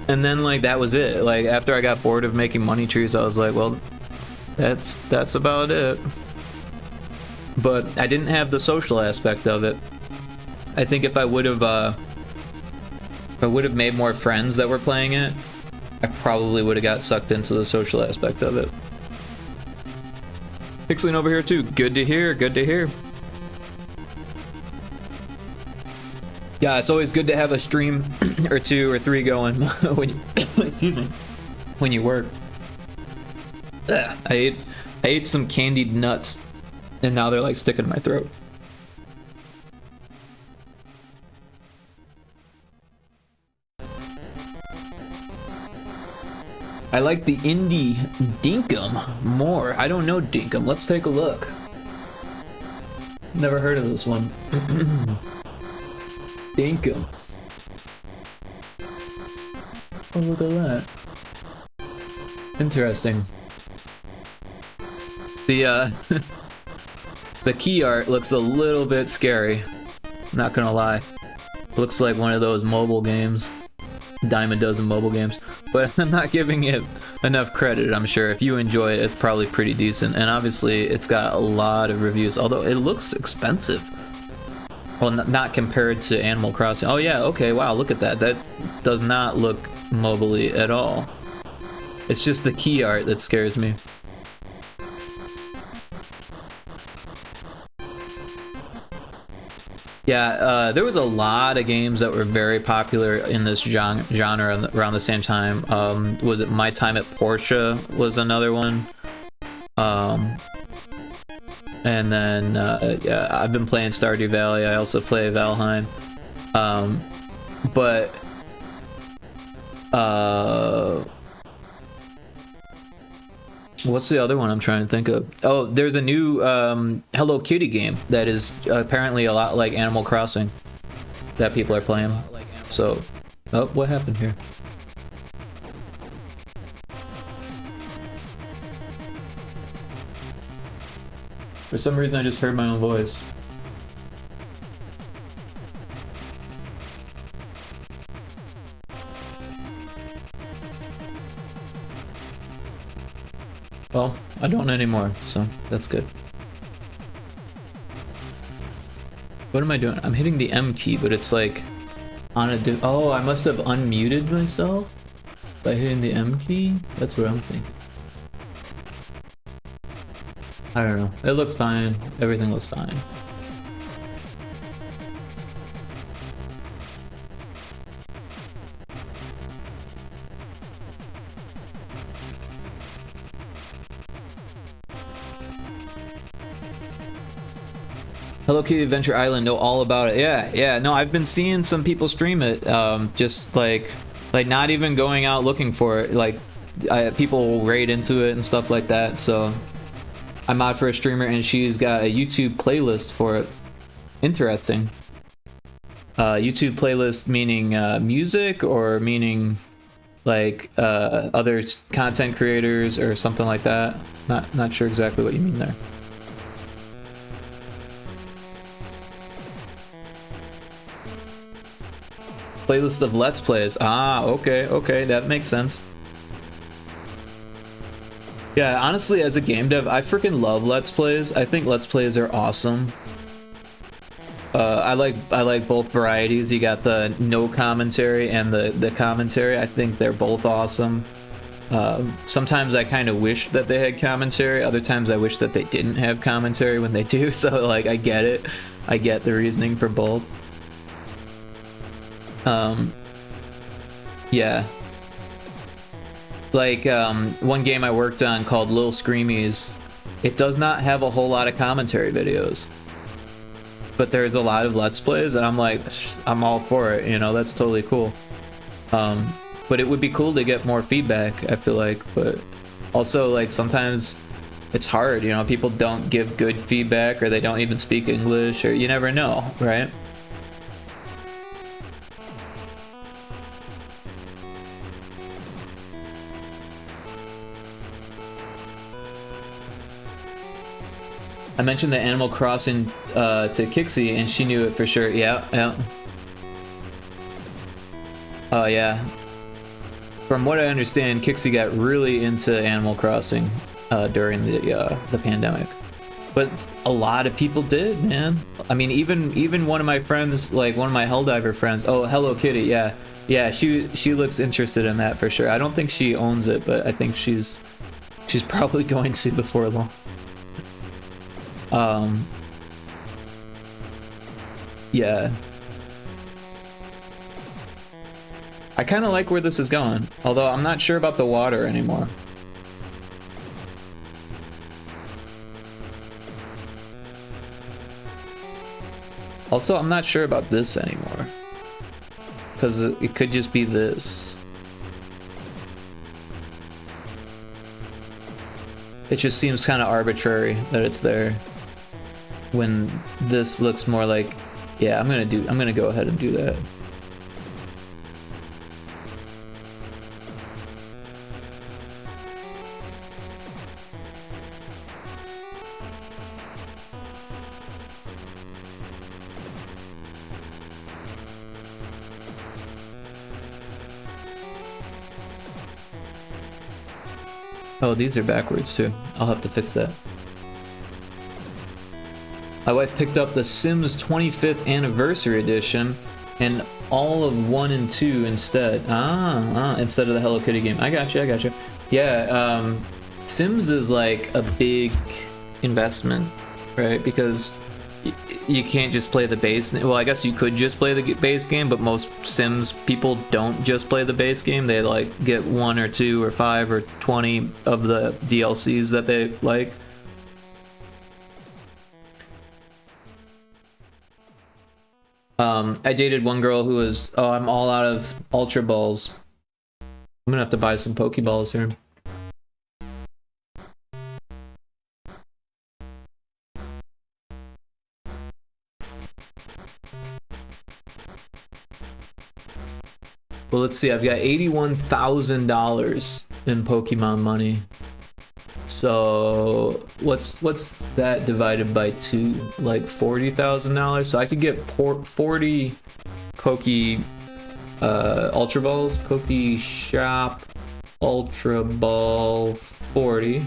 and then like that was it. Like, after I got bored of making money trees, I was like, well, that's about it. But I didn't have the social aspect of it. I think if I would have made more friends that were playing it, I probably would have got sucked into the social aspect of it. Pixeling over here too. Good to hear. Good to hear. Yeah, it's always good to have a stream or 2 or 3 going when you excuse me, when you work. Ugh, I ate some candied nuts, and now they're like sticking in my throat. I like the indie Dinkum more. I don't know Dinkum. Let's take a look. Never heard of this one. Dinkum. Oh, look at that. Interesting. The the key art looks a little bit scary. Not gonna lie. Looks like one of those mobile games. Dime a dozen mobile games. But I'm not giving it enough credit, I'm sure. If you enjoy it, it's probably pretty decent. And obviously, it's got a lot of reviews, although it looks expensive. Well, not compared to Animal Crossing. Oh yeah, okay, wow, look at that. That does not look mobile-y at all. It's just the key art that scares me. There was a lot of games that were very popular in this genre around the same time. Was it My Time at Porsche was another one. And then, yeah, I've been playing Stardew Valley. I also play Valheim. What's the other one I'm trying to think of? Oh, there's a new Hello Kitty game that is apparently a lot like Animal Crossing that people are playing. So, oh, what happened here? For some reason, I just heard my own voice. Well, I don't anymore, so that's good. What am I doing? I'm hitting the M key, but it's like on a oh, I must have unmuted myself by hitting the M key? That's what I'm thinking. I don't know. It looks fine. Everything looks fine. Hello Kitty Adventure Island, know all about it. Yeah, no, I've been seeing some people stream it, just like not even going out looking for it. Like, people will raid into it and stuff like that. So I'm out for a streamer, and she's got a YouTube playlist for it. Interesting. YouTube playlist meaning music, or meaning like other content creators or something like that. Not sure exactly what you mean there. Playlist of Let's Plays. Ah, okay, that makes sense. Yeah, honestly, as a game dev, I freaking love Let's Plays. I think Let's Plays are awesome. I like both varieties. You got the no commentary and the commentary. I think they're both awesome. Sometimes I kind of wish that they had commentary. Other times I wish that they didn't have commentary when they do. So like, I get it. I get the reasoning for both. Yeah. Like, one game I worked on called Lil Screamies, it does not have a whole lot of commentary videos. But there's a lot of Let's Plays, and I'm like, I'm all for it, you know, that's totally cool. But it would be cool to get more feedback, I feel like, but also, like, sometimes it's hard, you know, people don't give good feedback, or they don't even speak English, or you never know, right? I mentioned the Animal Crossing to Kixie, and she knew it for sure. Yeah. Oh, yeah. From what I understand, Kixie got really into Animal Crossing during the pandemic. But a lot of people did, man. I mean, even one of my friends, like one of my Helldiver friends. Oh, Hello Kitty. Yeah. She looks interested in that for sure. I don't think she owns it, but I think she's probably going to before long. Yeah. I kind of like where this is going, although I'm not sure about the water anymore. Also, I'm not sure about this anymore, because it could just be this. It just seems kind of arbitrary that it's there, when this looks more like, yeah, I'm gonna go ahead and do that. Oh, these are backwards too. I'll have to fix that. My wife picked up the Sims 25th Anniversary Edition and all of 1 and 2 instead. Instead of the Hello Kitty game. I got you. Yeah, Sims is like a big investment, right? Because you can't just play the base. Well, I guess you could just play the base game, but most Sims people don't just play the base game. They like get 1 or 2 or 5 or 20 of the DLCs that they like. I dated one girl who was, oh, I'm all out of Ultra Balls. I'm gonna have to buy some Pokeballs here. Well, let's see. I've got $81,000 in Pokemon money. So what's that divided by 2? Like $40,000. So I could get 40 Ultra Balls. Poke Shop Ultra Ball 40.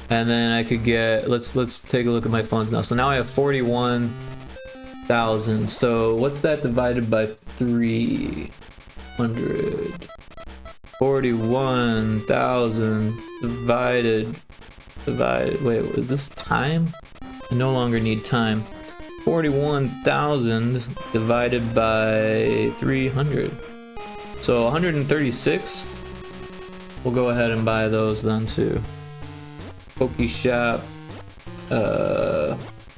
And then I could get, let's take a look at my funds now. So now I have 41,000. So what's that divided by 300? 41,000 divided, wait, is this time? I no longer need time. 41,000 divided by 300. So 136. We'll go ahead and buy those then too. Poke Shop,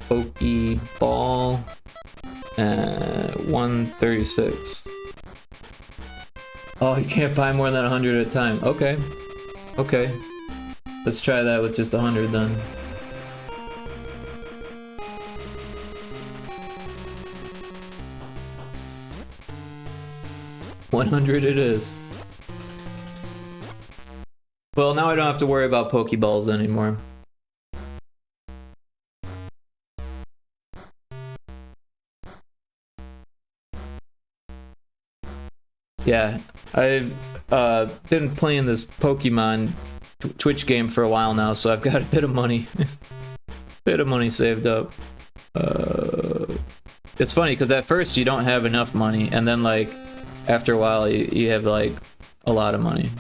Pokeball, 136. Oh, you can't buy more than 100 at a time. Okay. Okay. Let's try that with just 100 then. $100 it is. Well, now I don't have to worry about Pokeballs anymore. Yeah, I've been playing this Pokemon Twitch game for a while now, so I've got a bit of money. Bit of money saved up. It's funny because at first you don't have enough money, and then like after a while you have like a lot of money.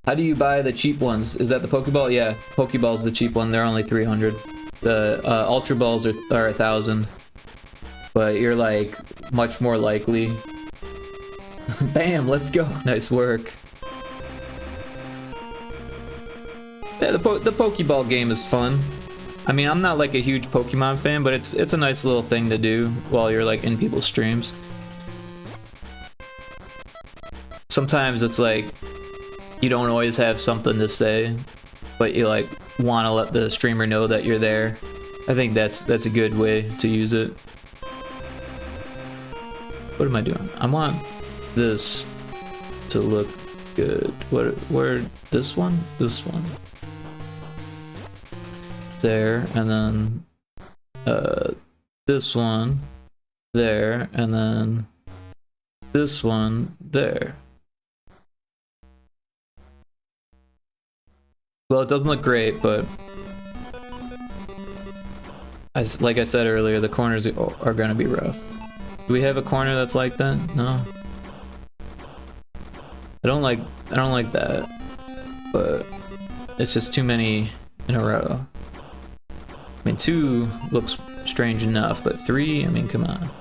How do you buy the cheap ones? Is that the Pokeball? Yeah, Pokeball's the cheap one. They're only 300. The Ultra Balls are 1,000. But you're like much more likely. Bam! Let's go. Nice work. Yeah, the Pokeball game is fun. I mean, I'm not like a huge Pokemon fan, but it's a nice little thing to do while you're like in people's streams. Sometimes it's like you don't always have something to say, but you like want to let the streamer know that you're there. I think that's a good way to use it. What am I doing? I want this to look good. Where this one? This one. There, and then this one there, and then this one there. Well, it doesn't look great, but like I said earlier, the corners are gonna be rough. Do we have a corner that's like that? No. I don't like that, but it's just too many in a row. I mean, 2 looks strange enough, but 3, I mean, come on.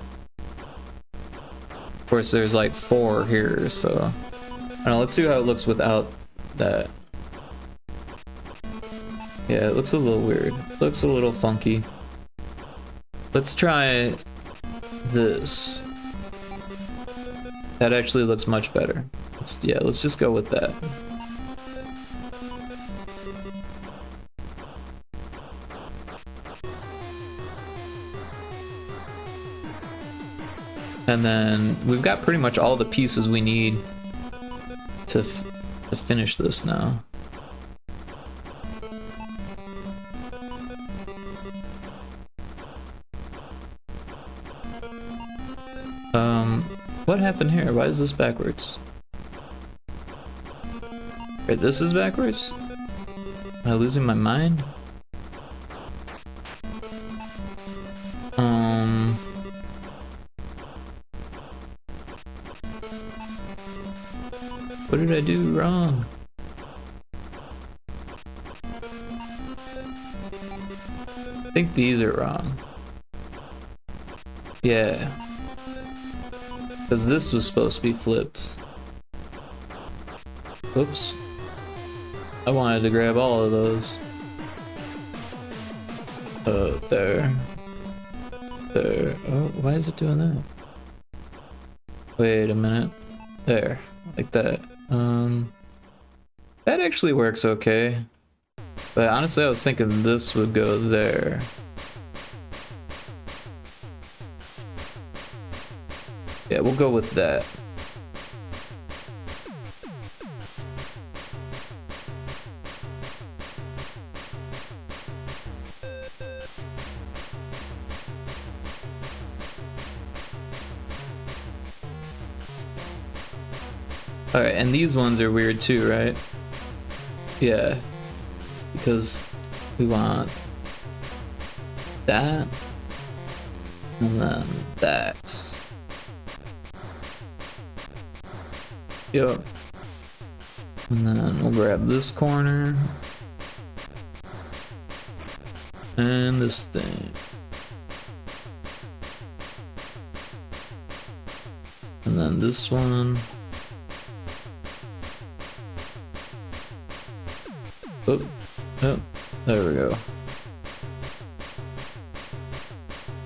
Of course, there's like 4 here, so I don't know. Let's see how it looks without that. Yeah, it looks a little weird. Looks a little funky. Let's try this. That actually looks much better. Let's just go with that. And then we've got pretty much all the pieces we need to finish this now. What happened here? Why is this backwards? Wait, this is backwards? Am I losing my mind? What did I do wrong? I think these are wrong. Yeah. Because this was supposed to be flipped. Oops. I wanted to grab all of those. There. There. Oh, why is it doing that? Wait a minute. There. Like that. That actually works okay. But honestly, I was thinking this would go there. Yeah, we'll go with that. Alright, and these ones are weird too, right? Yeah. Because we want that. And then that. Yep. And then we'll grab this corner. And this thing. And then this one. Oh, oh, there we go.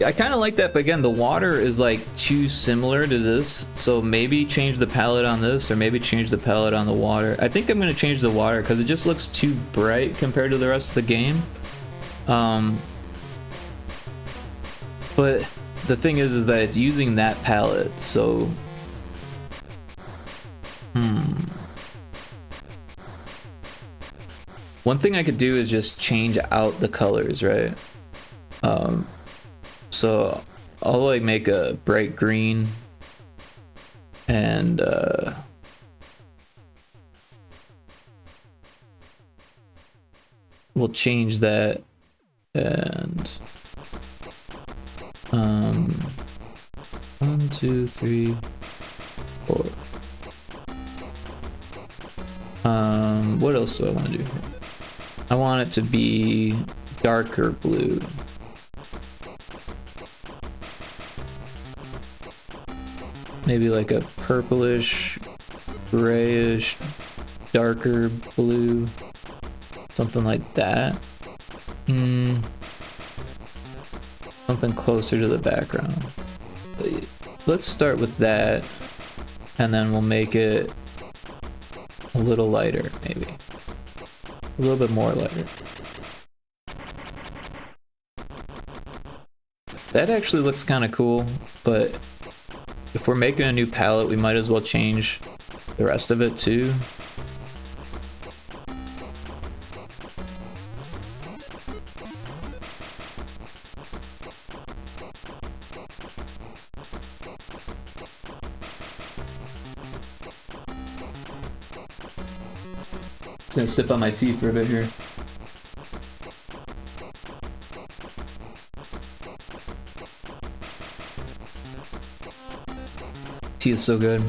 I kind of like that, but again, the water is like too similar to this, so maybe change the palette on this, or maybe change the palette on the water. I think I'm going to change the water because it just looks too bright compared to the rest of the game. But the thing is that it's using that palette, so... One thing I could do is just change out the colors, right? So I'll like make a bright green and we'll change that and 1, 2, 3, 4. What else do I want to do here? I want it to be darker blue. Maybe like a purplish, grayish, darker blue. Something like that. Something closer to the background. Let's start with that, and then we'll make it a little lighter, maybe. A little bit more lighter. That actually looks kind of cool, but if we're making a new palette, we might as well change the rest of it too. Gonna sip on my tea for a bit here. Tea is so good.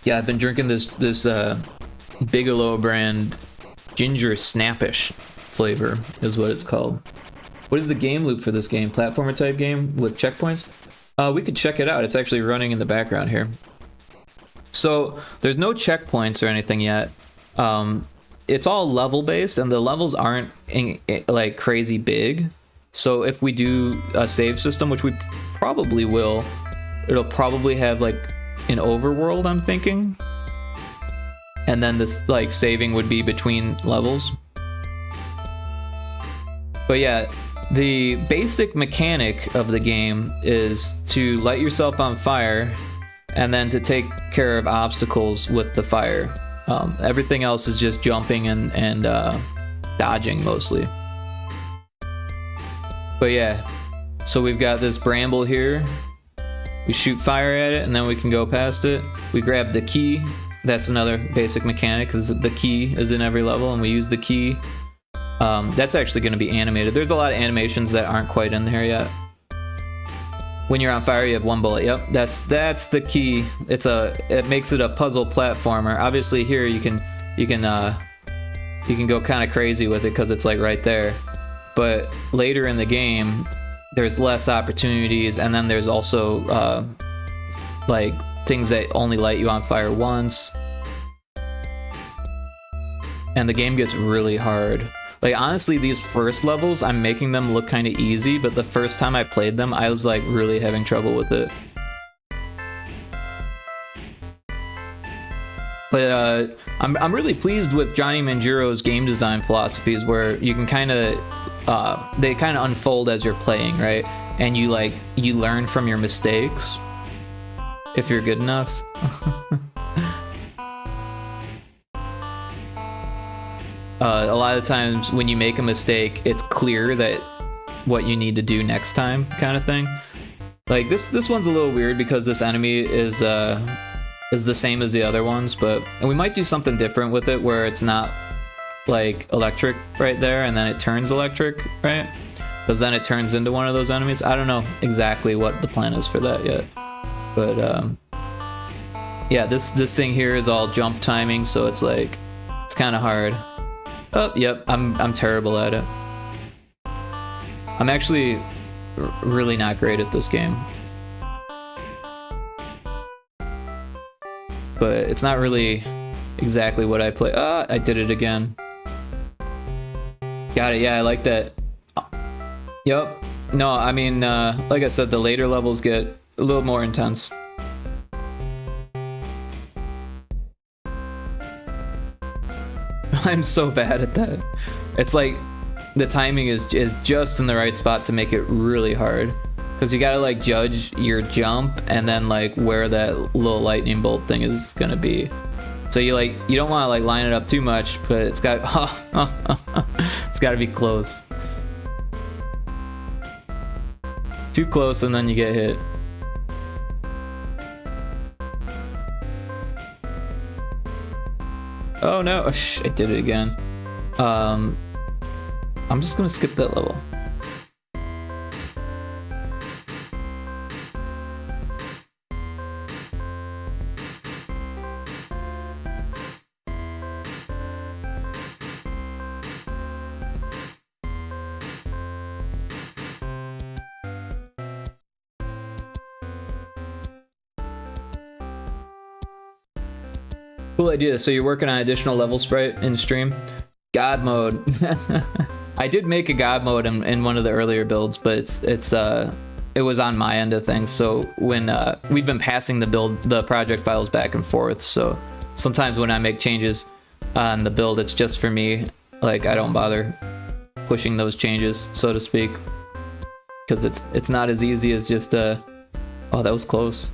Yeah, I've been drinking this Bigelow brand ginger snappish flavor is what it's called. What is the game loop for this game? Platformer type game with checkpoints? We could check it out. It's actually running in the background here. So there's no checkpoints or anything yet. It's all level based, and the levels aren't like crazy big. So if we do a save system, which we probably will, it'll probably have like an overworld, I'm thinking. And then this like saving would be between levels. But yeah, the basic mechanic of the game is to light yourself on fire and then to take care of obstacles with the fire. Everything else is just jumping and dodging mostly. But yeah, so we've got this bramble here. We shoot fire at it and then we can go past it. We grab the key. That's another basic mechanic, because the key is in every level and we use the key. That's actually going to be animated. There's a lot of animations that aren't quite in there yet. When you're on fire, you have 1 bullet. Yep, that's the key. It makes it a puzzle platformer. Obviously, here you can go kind of crazy with it because it's like right there. But later in the game, there's less opportunities, and then there's also like things that only light you on fire once. And the game gets really hard. Like, honestly, these first levels, I'm making them look kind of easy, but the first time I played them, I was like really having trouble with it. But I'm really pleased with Johnny Mangiro's game design philosophies, where you can kind of they kind of unfold as you're playing, right? And you learn from your mistakes if you're good enough. A lot of times when you make a mistake, it's clear that what you need to do next time, kind of thing. Like this one's a little weird because this enemy is the same as the other ones, and we might do something different with it where it's not like electric right there and then it turns electric, right? Because then it turns into one of those enemies. I don't know exactly what the plan is for that yet, but yeah, this thing here is all jump timing, so it's like it's kind of hard. Oh, yep, I'm terrible at it. I'm actually really not great at this game. But it's not really exactly what I play. Ah, I did it again. Got it, yeah, I like that. Yep. No, I mean, like I said, the later levels get a little more intense. I'm so bad at that. It's like the timing is just in the right spot to make it really hard, because you gotta like judge your jump and then like where that little lightning bolt thing is gonna be. So you don't want to like line it up too much, but it's got it's got to be close. Too close and then you get hit. Oh no, I did it again. I'm just gonna skip that level. Cool idea. So you're working on additional level sprite in stream? God mode. I did make a God mode in one of the earlier builds, but it was on my end of things. So when we've been passing the project files back and forth, so sometimes when I make changes on the build, it's just for me. Like, I don't bother pushing those changes, so to speak, because it's not as easy as just a. Oh, that was close.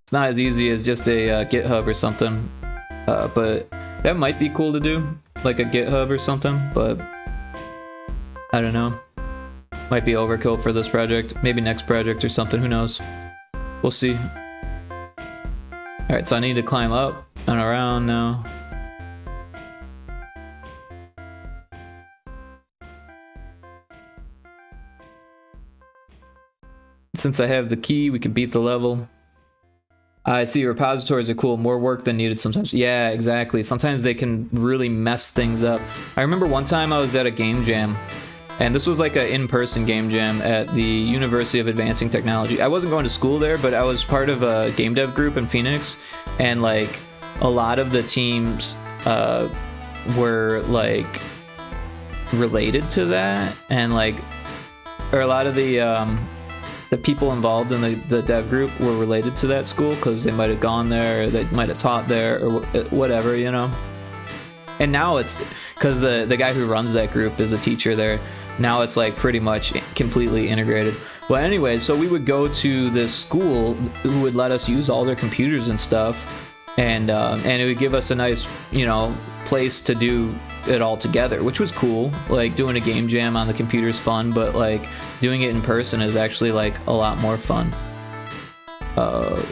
It's not as easy as just a GitHub or something. But that might be cool to do, like a GitHub or something, but I don't know. Might be overkill for this project. Maybe next project or something, who knows? We'll see. Alright, so I need to climb up and around now. Since I have the key, we can beat the level. I see repositories are cool, more work than needed sometimes. Yeah, exactly. Sometimes they can really mess things up. I remember one time I was at a game jam, and this was like an in-person game jam at the University of Advancing Technology. I wasn't going to school there, but I was part of a game dev group in Phoenix, and like a lot of the teams were like related to that, and like, or a lot of the people involved in the dev group were related to that school because they might have gone there, or they might have taught there, or whatever, you know. And now it's because the guy who runs that group is a teacher there. Now it's like pretty much completely integrated. Well, anyways, so we would go to this school who would let us use all their computers and stuff, and it would give us a nice, you know, place to do it all together, which was cool. Like, doing a game jam on the computer is fun, but like doing it in person is actually like a lot more fun.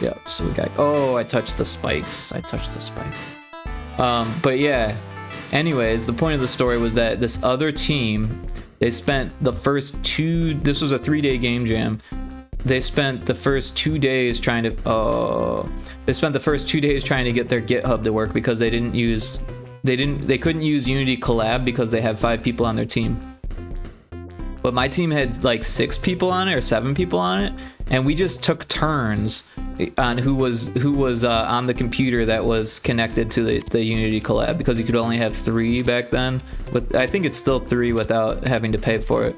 Yeah, so we got, oh, I touched the spikes. But yeah, anyways, the point of the story was that this other team, they spent the first this was a 3-day game jam, they spent the first 2 days trying to get their GitHub to work because they couldn't use Unity Collab because they had 5 people on their team. But my team had like 6 people on it or 7 people on it, and we just took turns on who was on the computer that was connected to the Unity Collab, because you could only have 3 back then. I think it's still 3 without having to pay for it.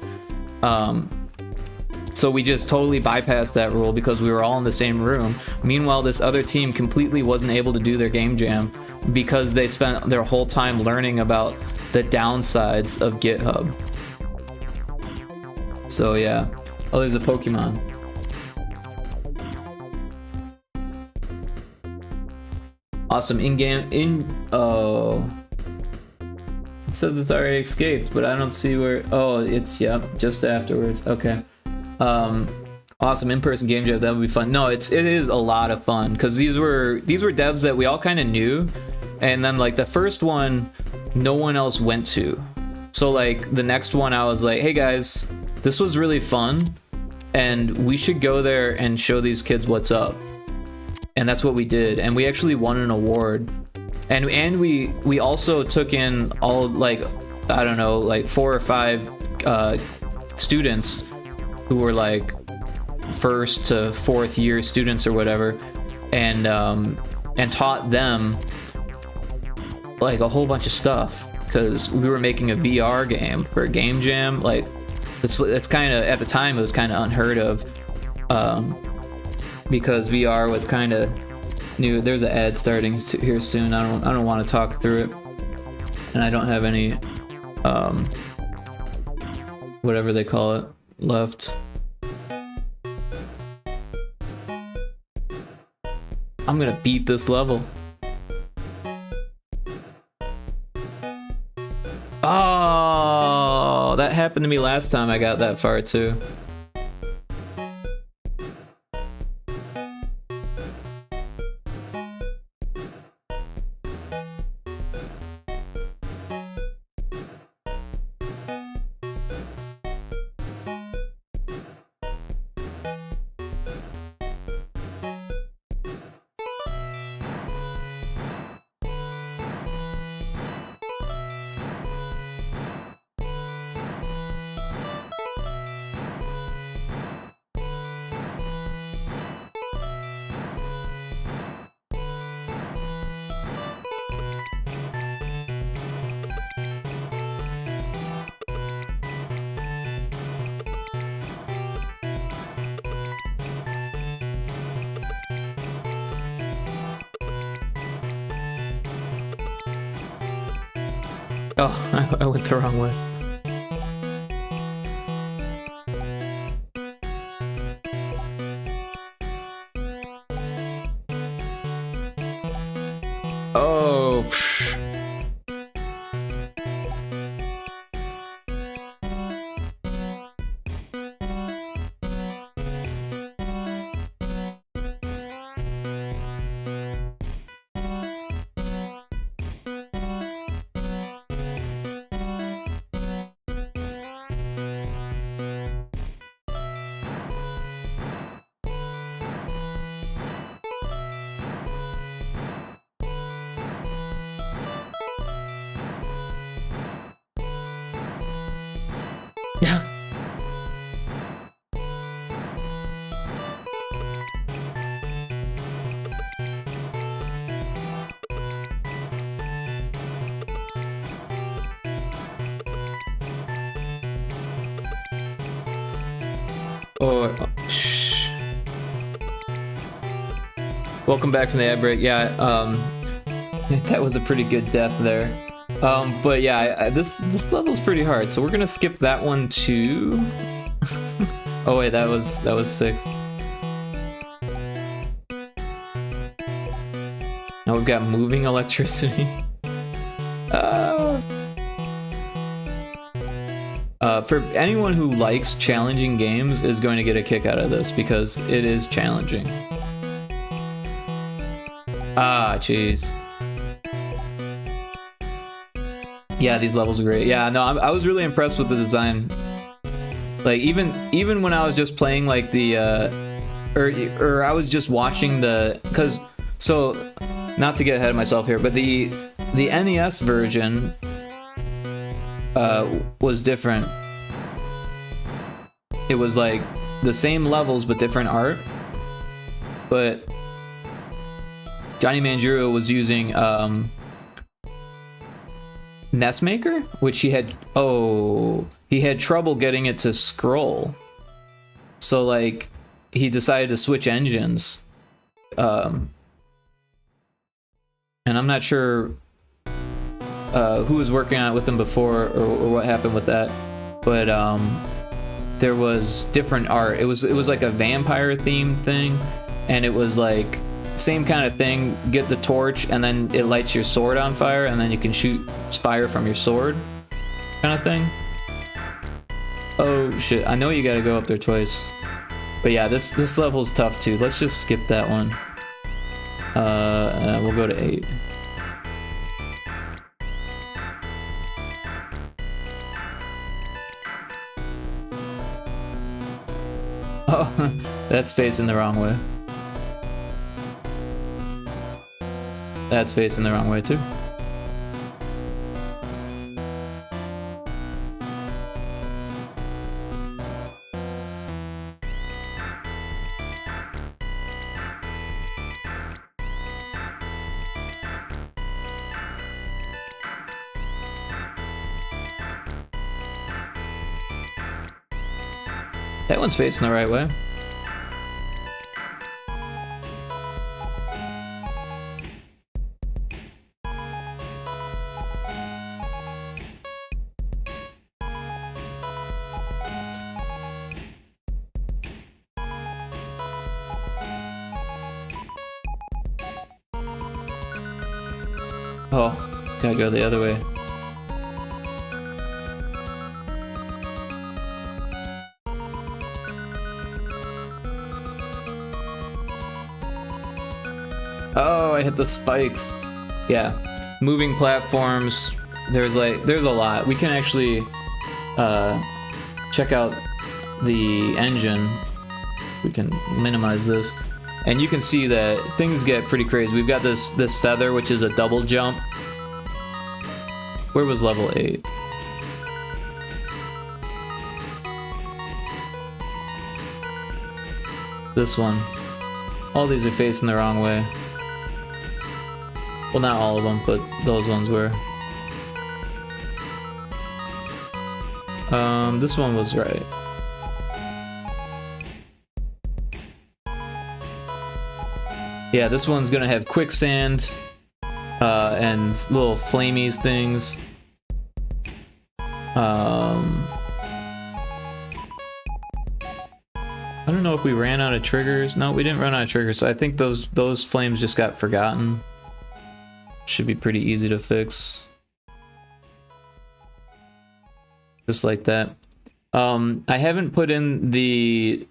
So we just totally bypassed that rule because we were all in the same room. Meanwhile, this other team completely wasn't able to do their game jam because they spent their whole time learning about the downsides of GitHub. So yeah. Oh, there's a Pokemon. Awesome. Oh. It says it's already escaped, but I don't see where. Oh, it's, yep, just afterwards. Okay. Awesome. In-person game jam, that would be fun. No, it is a lot of fun because these were devs that we all kind of knew, and then like the first one no one else went to. So like the next one I was like, hey guys, this was really fun and we should go there and show these kids what's up. And that's what we did, and we actually won an award. And we also took in all, like, I don't know, like 4 or 5 students who were like 1st to 4th year students or whatever, and taught them like a whole bunch of stuff, because we were making a VR game for a game jam. Like it's kind of, at the time it was kind of unheard of, because VR was kind of new. There's an ad starting here soon. I don't want to talk through it, and I don't have any whatever they call it left. I'm gonna beat this level. Oh, that happened to me last time I got that far too. Oh, I went the wrong way. Oh, psh. Yeah. Oh, shh. Welcome back from the ad break. Yeah, that was a pretty good death there. But yeah, this level's pretty hard, so we're gonna skip that one too. Oh wait, that was 6. Now we've got moving electricity. For anyone who likes challenging games is going to get a kick out of this because it is challenging. Ah, jeez. Yeah, these levels are great. Yeah, no, I was really impressed with the design. Like even when I was just playing like the or I was just watching the, cause so not to get ahead of myself here, but the NES version was different. It was like the same levels but different art. But Johnny Manjuro was using NES Maker, which he had trouble getting it to scroll. So like he decided to switch engines. And I'm not sure who was working on it with him before or what happened with that. But there was different art. It was like a vampire themed thing, and it was like same kind of thing. Get the torch and then it lights your sword on fire, and then you can shoot fire from your sword, kind of thing. Oh shit, I know you gotta go up there twice. But yeah, this level's tough too. Let's just skip that one. We'll go to 8. Oh, that's facing the wrong way. That's facing the wrong way too. That one's facing the right way. Oh, gotta go the other way. Oh, I hit the spikes. Yeah, moving platforms. There's a lot. We can actually check out the engine. We can minimize this, and you can see that things get pretty crazy. We've got this feather, which is a double jump. Where was level 8? This one. All these are facing the wrong way. Well, not all of them, but those ones were. This one was right. Yeah, this one's gonna have quicksand and little flamies things. I don't know if we ran out of triggers. No, we didn't run out of triggers, so I think those flames just got forgotten. Should be pretty easy to fix. Just like that. I haven't put in the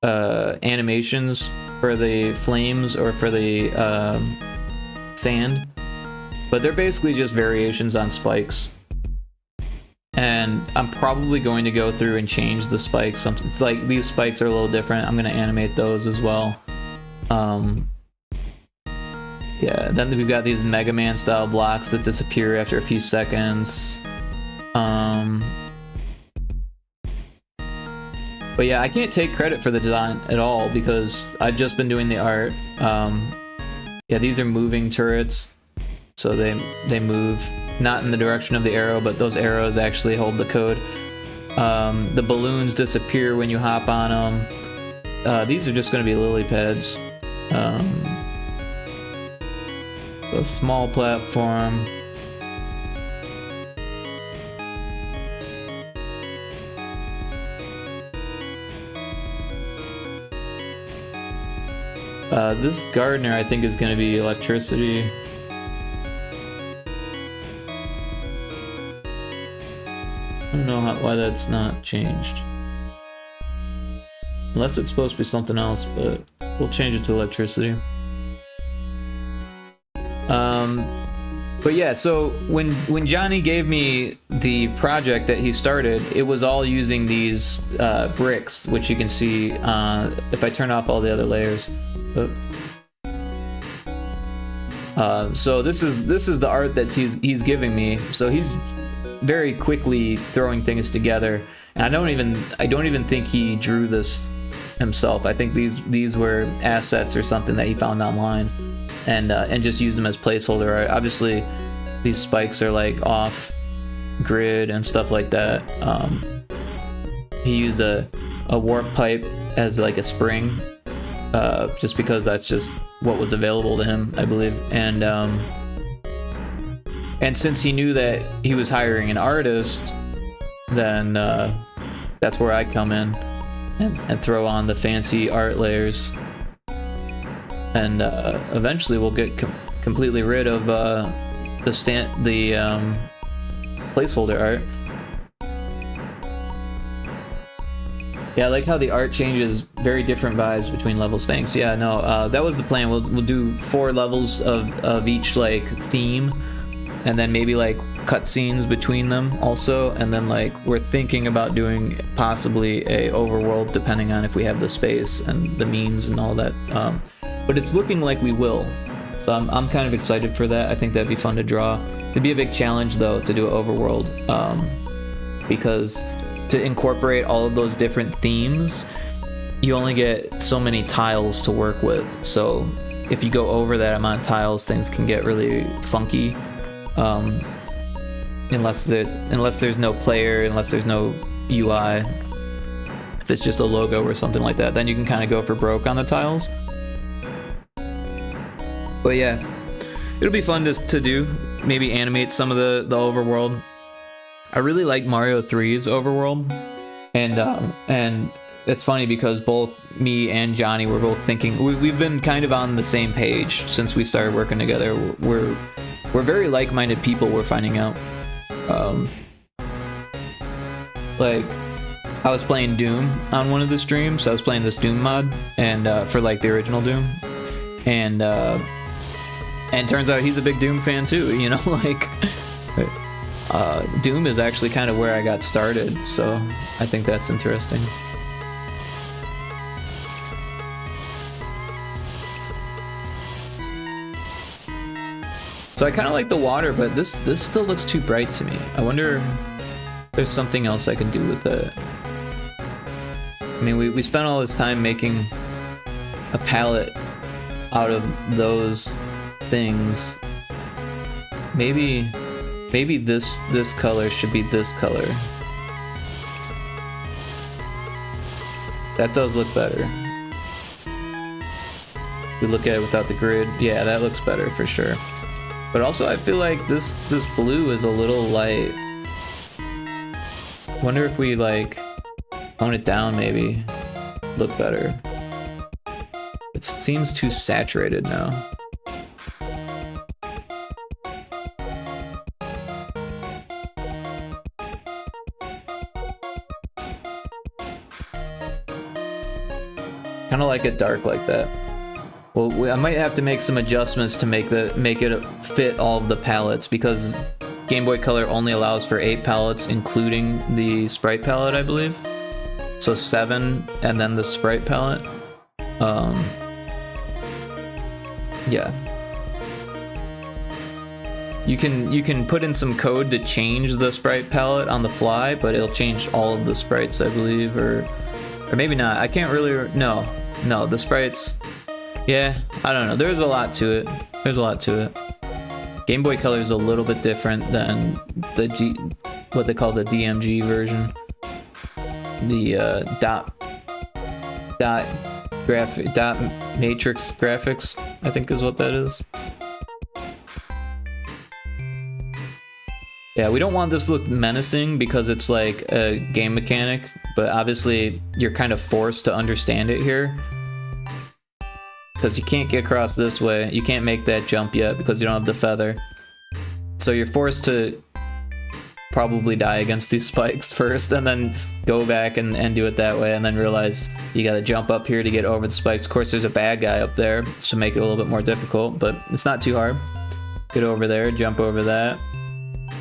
animations for the flames or for the sand, but they're basically just variations on spikes. And I'm probably going to go through and change the spikes. Something like these spikes are a little different. I'm going to animate those as well. Yeah, then we've got these Mega Man style blocks that disappear after a few seconds. But yeah, I can't take credit for the design at all because I've just been doing the art. Yeah, these are moving turrets, so they move not in the direction of the arrow, but those arrows actually hold the code. The balloons disappear when you hop on them. These are just going to be lily pads. A small platform. This gardener, I think, is going to be electricity. I don't know why that's not changed. Unless it's supposed to be something else, but we'll change it to electricity. But yeah, so when Johnny gave me the project that he started, it was all using these bricks, which you can see if I turn off all the other layers. So this is the art that he's giving me. So he's very quickly throwing things together, and I don't even think he drew this himself. I think these were assets or something that he found online, and just used them as placeholder art. Obviously, these spikes are like off grid and stuff like that. He used a warp pipe as like a spring, just because that's just what was available to him, I believe. And since he knew that he was hiring an artist, then that's where I come in and throw on the fancy art layers. And eventually we'll get completely rid of the placeholder art. Yeah, I like how the art changes very different vibes between levels. Thanks. Yeah, no, that was the plan. We'll do 4 levels of each like theme, and then maybe like cutscenes between them also, and then like we're thinking about doing possibly a overworld depending on if we have the space and the means and all that. But it's looking like we will, so I'm kind of excited for that. I think that'd be fun to draw. It'd be a big challenge though to do an overworld, because to incorporate all of those different themes, you only get so many tiles to work with. So if you go over that amount of tiles, things can get really funky. Unless there's no player, unless there's no UI. If it's just a logo or something like that, then you can kind of go for broke on the tiles. But yeah, it'll be fun to do. Maybe animate some of the overworld. I really like Mario 3's overworld, and it's funny because both me and Johnny were both thinking we've been kind of on the same page since we started working together. We're very like-minded people. We're finding out. Like, I was playing Doom on one of the streams. I was playing this Doom mod, and for like the original Doom, and turns out he's a big Doom fan too. You know, like. Doom is actually kind of where I got started, so I think that's interesting. So I kind of like the water, but this still looks too bright to me. I wonder if there's something else I can do with it. I mean, we spent all this time making a palette out of those things. Maybe this color should be this color. That does look better. We look at it without the grid. Yeah, that looks better for sure. But also I feel like this blue is a little light. Wonder if we like tone it down, maybe look better. It seems too saturated now. Kind of like it dark like that. Well, I might have to make some adjustments to make it fit all of the palettes, because Game Boy Color only allows for 8 palettes, including the sprite palette, I believe. So 7, and then the sprite palette. Yeah. You can put in some code to change the sprite palette on the fly, but it'll change all of the sprites, I believe, or maybe not. I can't really. No, the sprites. Yeah, I don't know. There's a lot to it. Game Boy Color is a little bit different than what they call the DMG version. The dot matrix graphics, I think is what that is. Yeah, we don't want this to look menacing because it's like a game mechanic, but obviously you're kind of forced to understand it here. Because you can't get across this way. You can't make that jump yet because you don't have the feather. So you're forced to probably die against these spikes first, and then go back and do it that way, and then realize you gotta jump up here to get over the spikes. Of course, there's a bad guy up there, so make it a little bit more difficult, but it's not too hard. get over there, jump over that.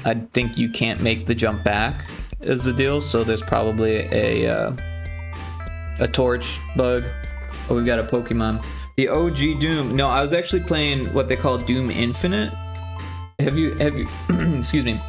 I think you can't make the jump back is the deal, so there's probably a torch bug. Oh, we've got a Pokemon. The OG Doom. No, I was actually playing what they call Doom Infinite. Have you excuse me.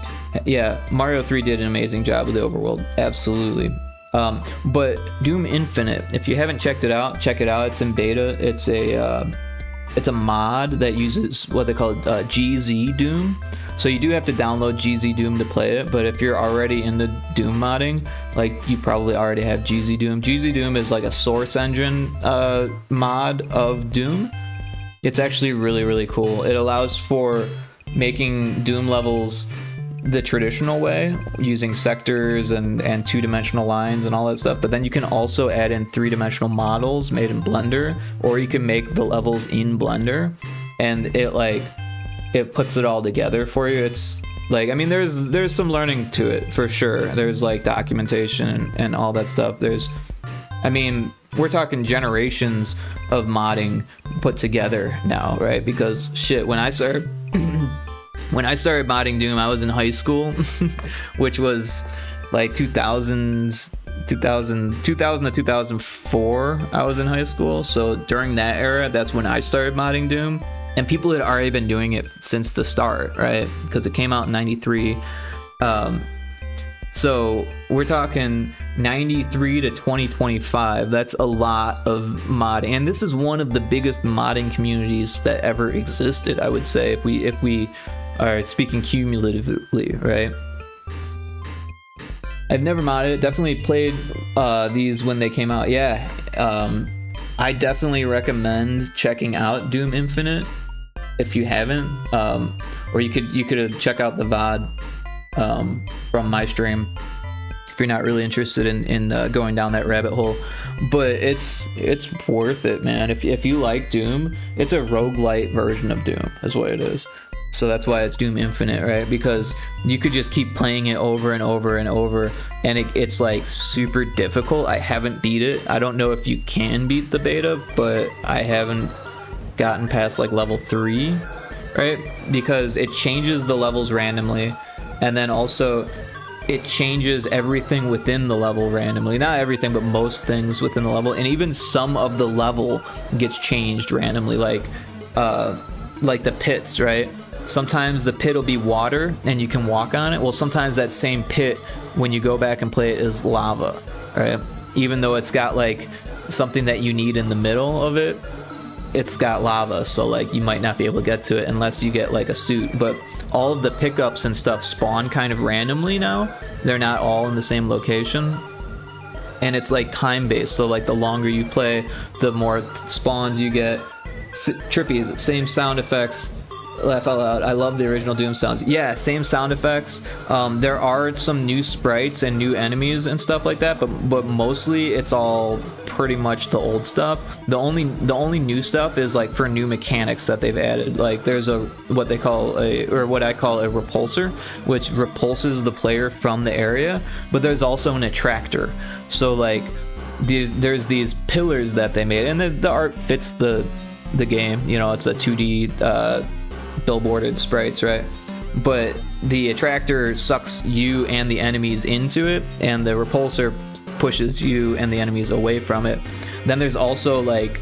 Yeah, Mario 3 did an amazing job with the overworld. Absolutely. But Doom Infinite, if you haven't checked it out, check it out. It's in beta. It's a mod that uses what they call GZ Doom. So you do have to download GZ Doom to play it, but if you're already into Doom modding, like you probably already have GZ Doom. GZ Doom is like a source engine mod of Doom. It's actually really, really cool. It allows for making Doom levels the traditional way, using sectors and two-dimensional lines and all that stuff, but then you can also add in three-dimensional models made in Blender, or you can make the levels in Blender, and it puts it all together for you. It's like, I mean, there's some learning to it for sure. There's like documentation and all that stuff. I mean, we're talking generations of modding put together now, right? Because shit, when I started modding Doom, I was in high school, which was like 2000 to 2004. I was in high school, so during that era, that's when I started modding Doom. And people had already been doing it since the start, right? Because it came out in 93. So we're talking 93 to 2025. That's a lot of modding. And this is one of the biggest modding communities that ever existed, I would say, if we are speaking cumulatively, right? I've never modded it. Definitely played these when they came out. Yeah. I definitely recommend checking out Doom Infinite if you haven't, or you could check out the VOD from my stream if you're not really interested in going down that rabbit hole. But it's worth it, man. If you like Doom, it's a roguelite version of Doom is what it is. So that's why it's Doom Infinite, right? Because you could just keep playing it over and over and over, and it's like super difficult. I haven't beat it. I don't know if you can beat the beta, but I haven't gotten past like level 3, right? Because it changes the levels randomly, and then also it changes everything within the level randomly. Not everything, but most things within the level, and even some of the level gets changed randomly, like the pits, right? Sometimes the pit will be water and you can walk on it. Well, sometimes that same pit, when you go back and play it, is lava, right? Even though it's got like something that you need in the middle of it, it's got lava, so like you might not be able to get to it unless you get like a suit. But all of the pickups and stuff spawn kind of randomly now. They're not all in the same location, and it's like time based, so like the longer you play, the more spawns you get. Trippy, same sound effects. Laugh out loud. I love the original Doom sounds. Yeah, same sound effects. There are some new sprites and new enemies and stuff like that, but mostly it's all pretty much the old stuff. The only new stuff is like for new mechanics that they've added. Like there's what I call a repulsor, which repulses the player from the area, but there's also an attractor. So like there's these pillars that they made, and the art fits the game. You know, it's a 2D billboarded sprites, right? But the attractor sucks you and the enemies into it, and the repulsor pushes you and the enemies away from it. Then there's also like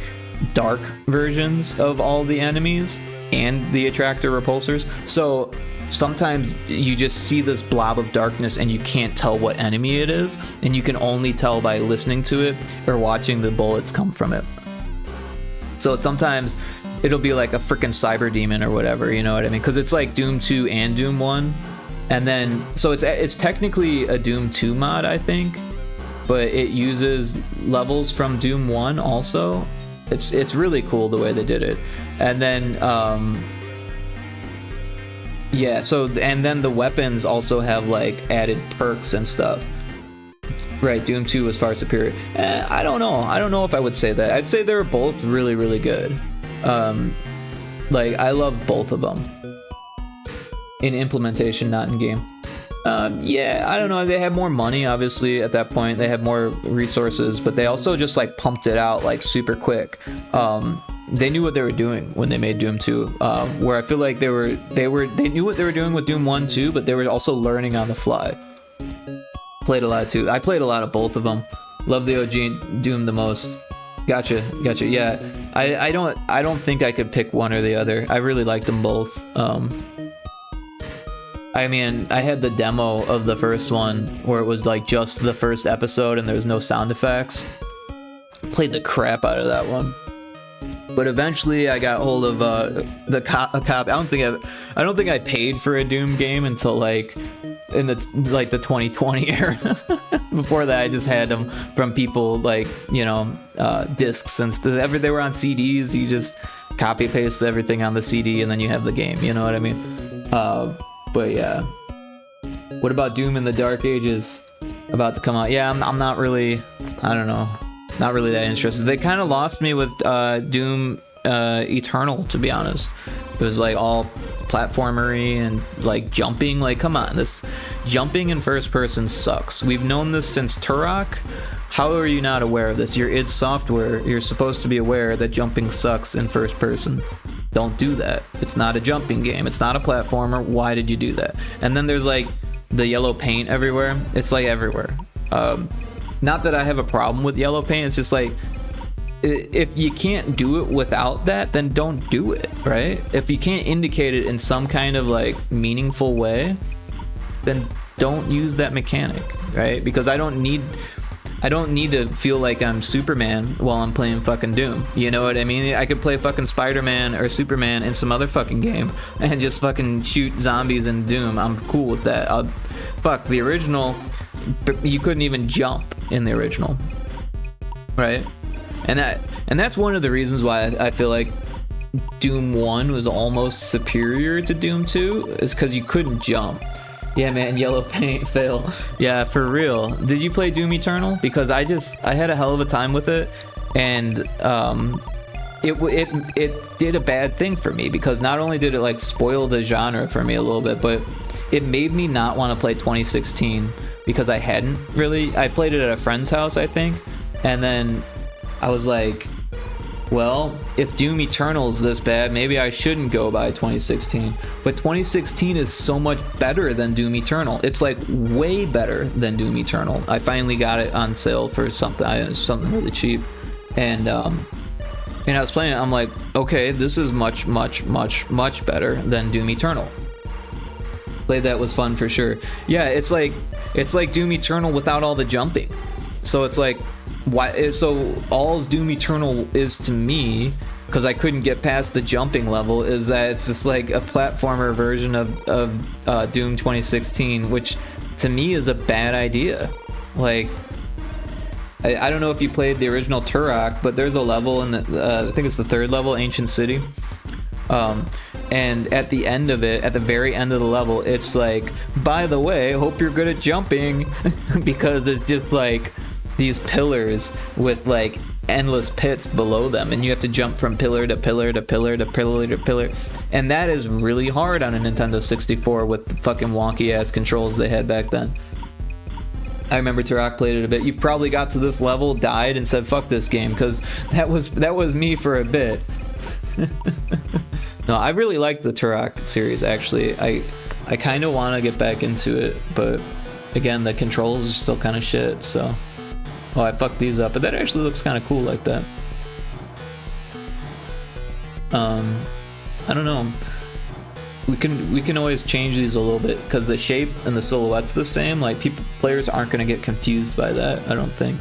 dark versions of all the enemies and the attractor repulsors. So sometimes you just see this blob of darkness and you can't tell what enemy it is, and you can only tell by listening to it or watching the bullets come from it. So sometimes it'll be like a freaking cyber demon or whatever, you know what I mean? Because it's like Doom 2 and Doom 1, and then so it's technically a Doom 2 mod, I think, but it uses levels from Doom 1 also. It's really cool the way they did it. And then yeah, so and then the weapons also have like added perks and stuff. Right, Doom 2 was far superior. I don't know if I would say that. I'd say they were both really, really good. Like I love both of them in implementation, not in game. Yeah, I don't know. They had more money, obviously, at that point. They had more resources, but they also just like pumped it out like super quick. they knew what they were doing when they made Doom 2. Where I feel like they knew what they were doing with Doom 1 too, but they were also learning on the fly. Played a lot too. I played a lot of both of them. Love the OG Doom the most. Gotcha. Yeah, I don't think I could pick one or the other. I really liked them both. I mean, I had the demo of the first one where it was like just the first episode and there was no sound effects. Played the crap out of that one. But eventually I got hold of a copy. I don't think I paid for a Doom game until like in the 2020 era. Before that, I just had them from people like, you know, discs and stuff. They were on CDs. You just copy paste everything on the CD and then you have the game. You know what I mean? But yeah. What about Doom in the Dark Ages about to come out? Yeah, I'm not really, I don't know, not really that interested. They kind of lost me with Doom Eternal, to be honest. It was like all platformery and like jumping. Like, come on, this jumping in first person sucks. We've known this since Turok. How are you not aware of this? You're id Software. You're supposed to be aware that jumping sucks in first person. Don't do that. It's not a jumping game. It's not a platformer. Why did you do that? And then there's like the yellow paint everywhere. It's like everywhere. Not that I have a problem with yellow paint. It's just like, if you can't do it without that, then don't do it, right? If you can't indicate it in some kind of like meaningful way, then don't use that mechanic, right? Because I don't need to feel like I'm Superman while I'm playing fucking Doom. You know what I mean? I could play fucking Spider-Man or Superman in some other fucking game and just fucking shoot zombies in Doom. I'm cool with that. Fuck, the original, you couldn't even jump in the original, right? And that's one of the reasons why I feel like Doom 1 was almost superior to Doom 2, is because you couldn't jump. Yeah, man, yellow paint fail. Yeah, for real. Did you play Doom Eternal? Because I had a hell of a time with it, and it did a bad thing for me, because not only did it like spoil the genre for me a little bit, but it made me not want to play 2016, because I played it at a friend's house, I think, and then I was like, well, if Doom Eternal is this bad, maybe I shouldn't go by 2016. But 2016 is so much better than Doom Eternal. It's like way better than Doom Eternal. I finally got it on sale for something really cheap, and I was playing it. I'm like, okay, this is much better than Doom Eternal. Played that, was fun for sure. Yeah, it's like Doom Eternal without all the jumping. So it's like, why? So all Doom Eternal is to me, because I couldn't get past the jumping level, is that it's just like a platformer version of Doom 2016, which to me is a bad idea. Like, I don't know if you played the original Turok, but there's a level in the I think it's the third level, Ancient City. And at the end of it, at the very end of the level, it's like, by the way, hope you're good at jumping, because it's just like these pillars with like endless pits below them, and you have to jump from pillar to pillar to pillar to pillar to pillar, and that is really hard on a Nintendo 64 with the fucking wonky ass controls they had back then. I remember Turok played it a bit. You probably got to this level, died, and said fuck this game, because that was me for a bit. No, I really like the Turok series, actually. I kind of want to get back into it, but again, the controls are still kind of shit, so. Oh, I fucked these up, but that actually looks kind of cool like that. I don't know. We can always change these a little bit, because the shape and the silhouette's the same. Like, players aren't going to get confused by that, I don't think.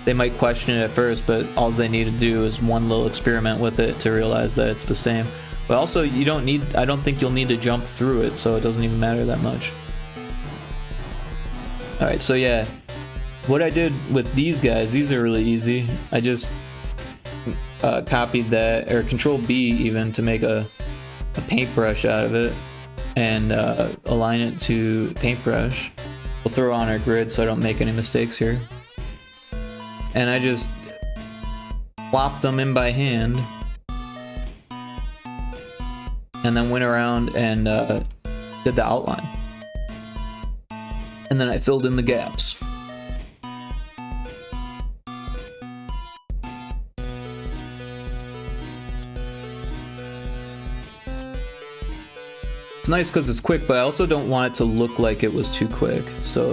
They might question it at first, but all they need to do is one little experiment with it to realize that it's the same. But also, I don't think you'll need to jump through it, so it doesn't even matter that much. Alright, so yeah. What I did with these guys, these are really easy. I just copied that, or Control B even, to make a paintbrush out of it, and align it to paintbrush. We'll throw on our grid so I don't make any mistakes here. And I just plopped them in by hand, and then went around and did the outline. And then I filled in the gaps. It's nice because it's quick, but I also don't want it to look like it was too quick. So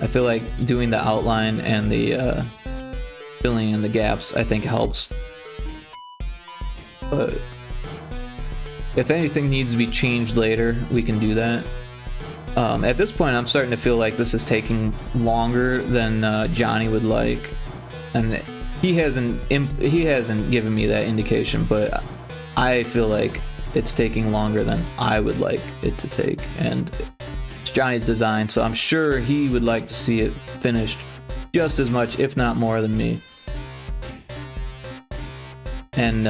I feel like doing the outline and the filling in the gaps, I think helps. But if anything needs to be changed later, we can do that. At this point, I'm starting to feel like this is taking longer than Johnny would like, and he hasn't given me that indication, but I feel like it's taking longer than I would like it to take, and it's Johnny's design, so I'm sure he would like to see it finished just as much, if not more, than me. And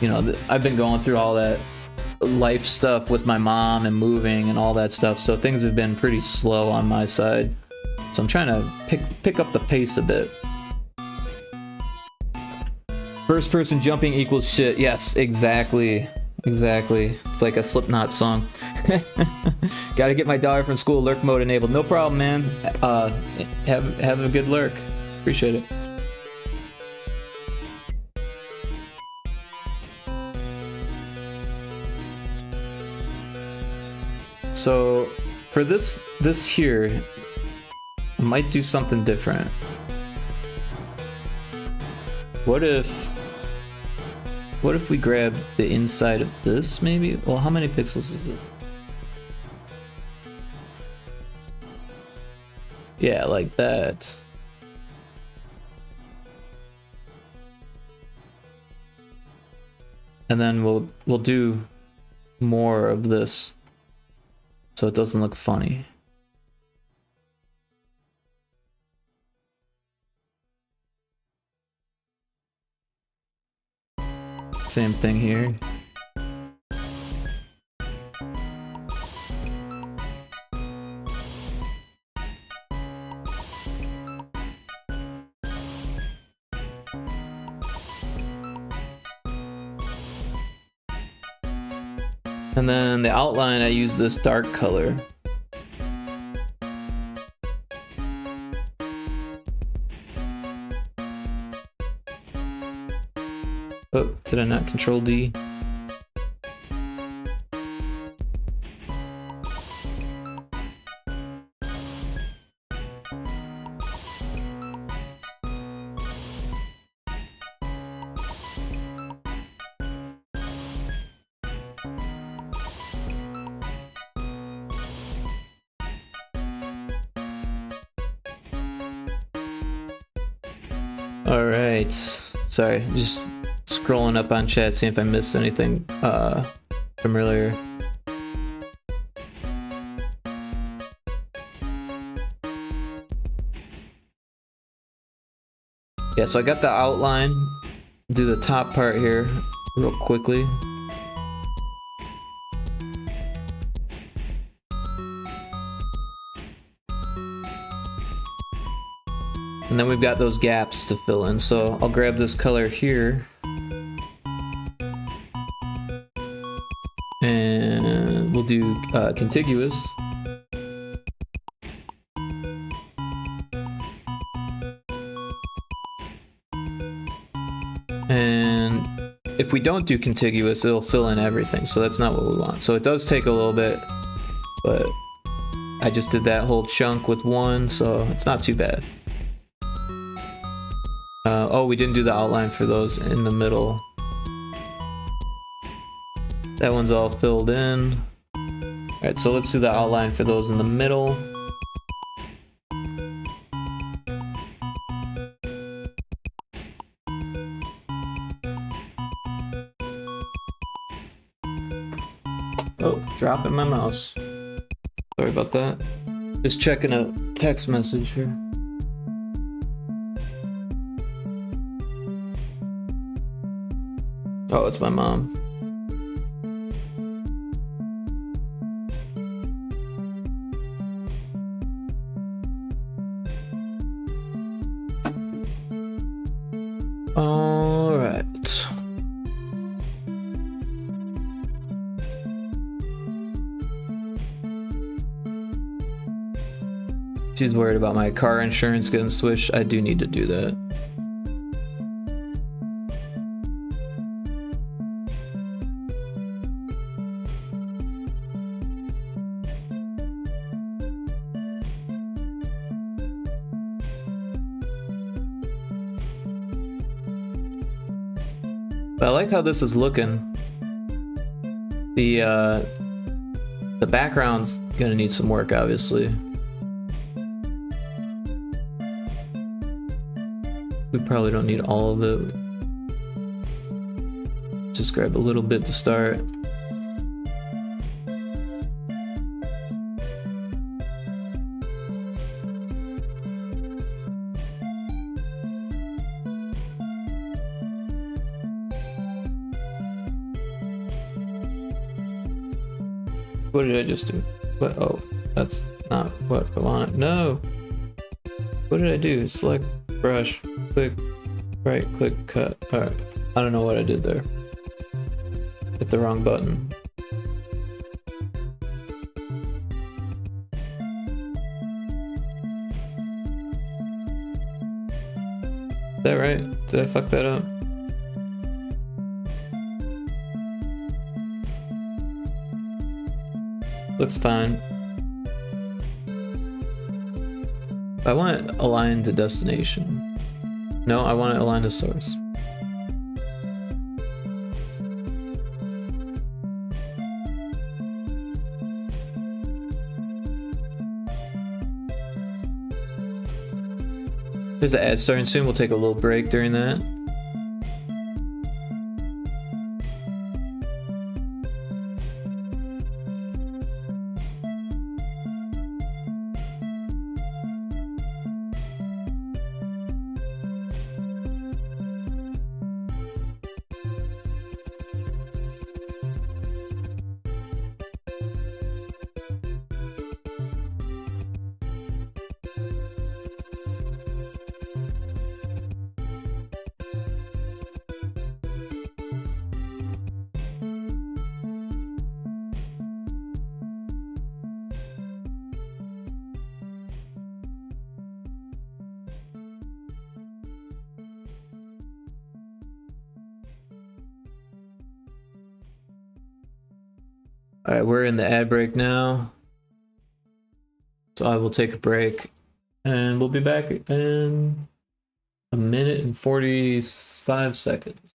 you know, I've been going through all that life stuff with my mom and moving and all that stuff, so things have been pretty slow on my side. So I'm trying to pick up the pace a bit. First person jumping equals shit. Yes, exactly. Exactly. It's like a Slipknot song. Gotta get my daughter from school, lurk mode enabled. No problem, man. Have a good lurk. Appreciate it. So for this here, I might do something different. What if we grab the inside of this, maybe? Well, how many pixels is it? Yeah, like that. And then we'll do more of this so it doesn't look funny. Same thing here. And then the outline, I use this dark color. Oh, did I not control D? All right, sorry, just scrolling up on chat, seeing if I missed anything from earlier. Yeah, so I got the outline. Do the top part here real quickly. And then we've got those gaps to fill in, so I'll grab this color here. And we'll do contiguous. And if we don't do contiguous, it'll fill in everything, so that's not what we want. So it does take a little bit, but I just did that whole chunk with one, so it's not too bad. Oh, we didn't do the outline for those in the middle. That one's all filled in. Alright, so let's do the outline for those in the middle. Oh, dropping my mouse. Sorry about that. Just checking a text message here. Oh, it's my mom. All right. She's worried about my car insurance getting switched. I do need to do that. But I like how this is looking. The background's gonna need some work, obviously. We probably don't need all of it. Just grab a little bit to start. What did I just do? What? Oh, that's not what I want. No! What did I do? Select brush, click, right click, cut. Alright. I don't know what I did there. Hit the wrong button. Is that right? Did I fuck that up? Looks fine. I want it aligned to destination. No, I want it aligned to source. There's the ad starting soon. We'll take a little break during that. All right, we're in the ad break now. So I will take a break and we'll be back in a minute and 45 seconds.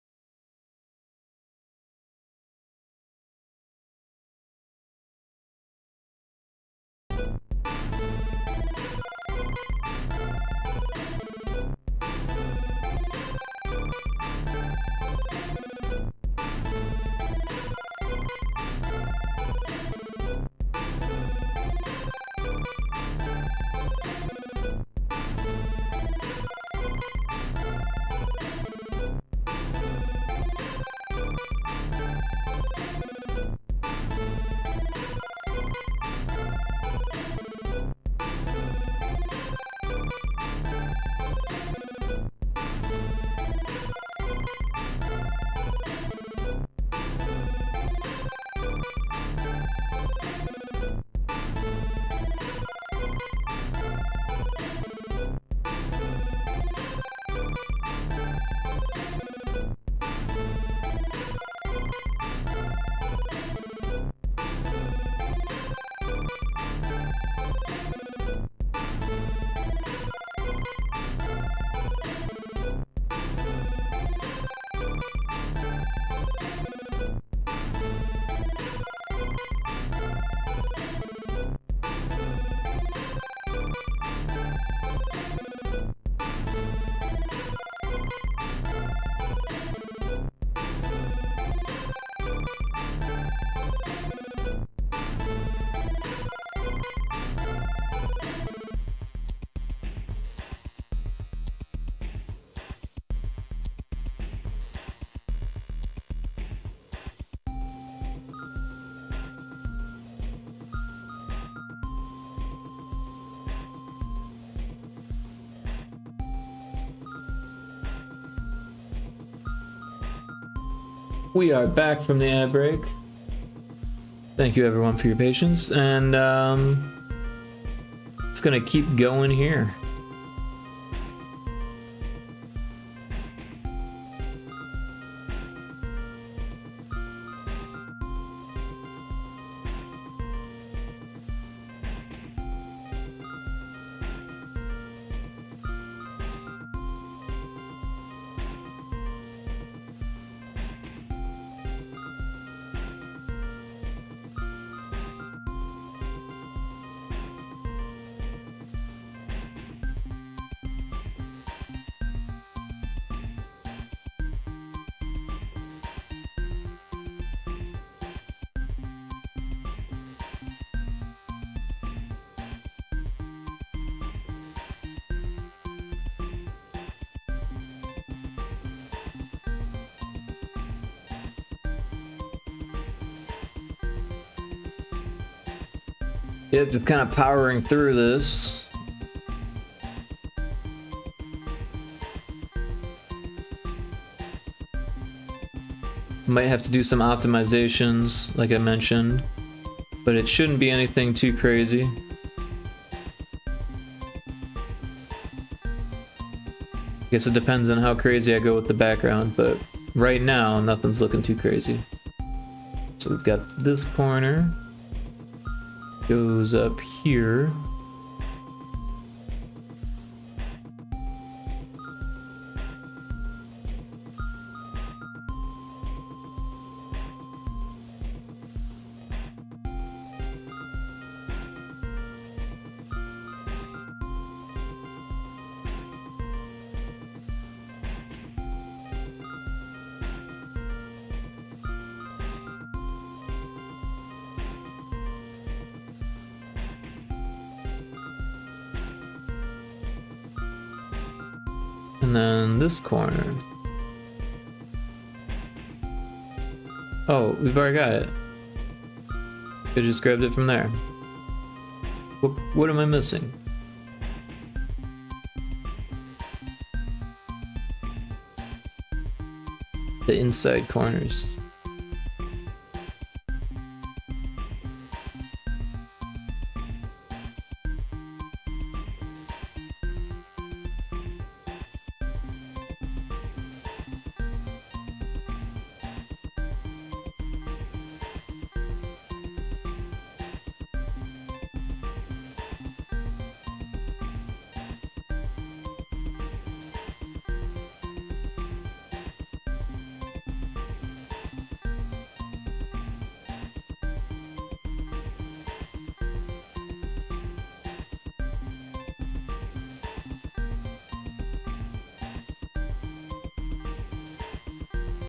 We are back from the ad break. Thank you everyone for your patience, and it's gonna keep going here. Yep, just kind of powering through this. Might have to do some optimizations, like I mentioned, but it shouldn't be anything too crazy. I guess it depends on how crazy I go with the background, but right now, nothing's looking too crazy. So we've got this corner, goes up here. And then this corner. Oh, we've already got it. Could've just grabbed it from there. What am I missing? The inside corners.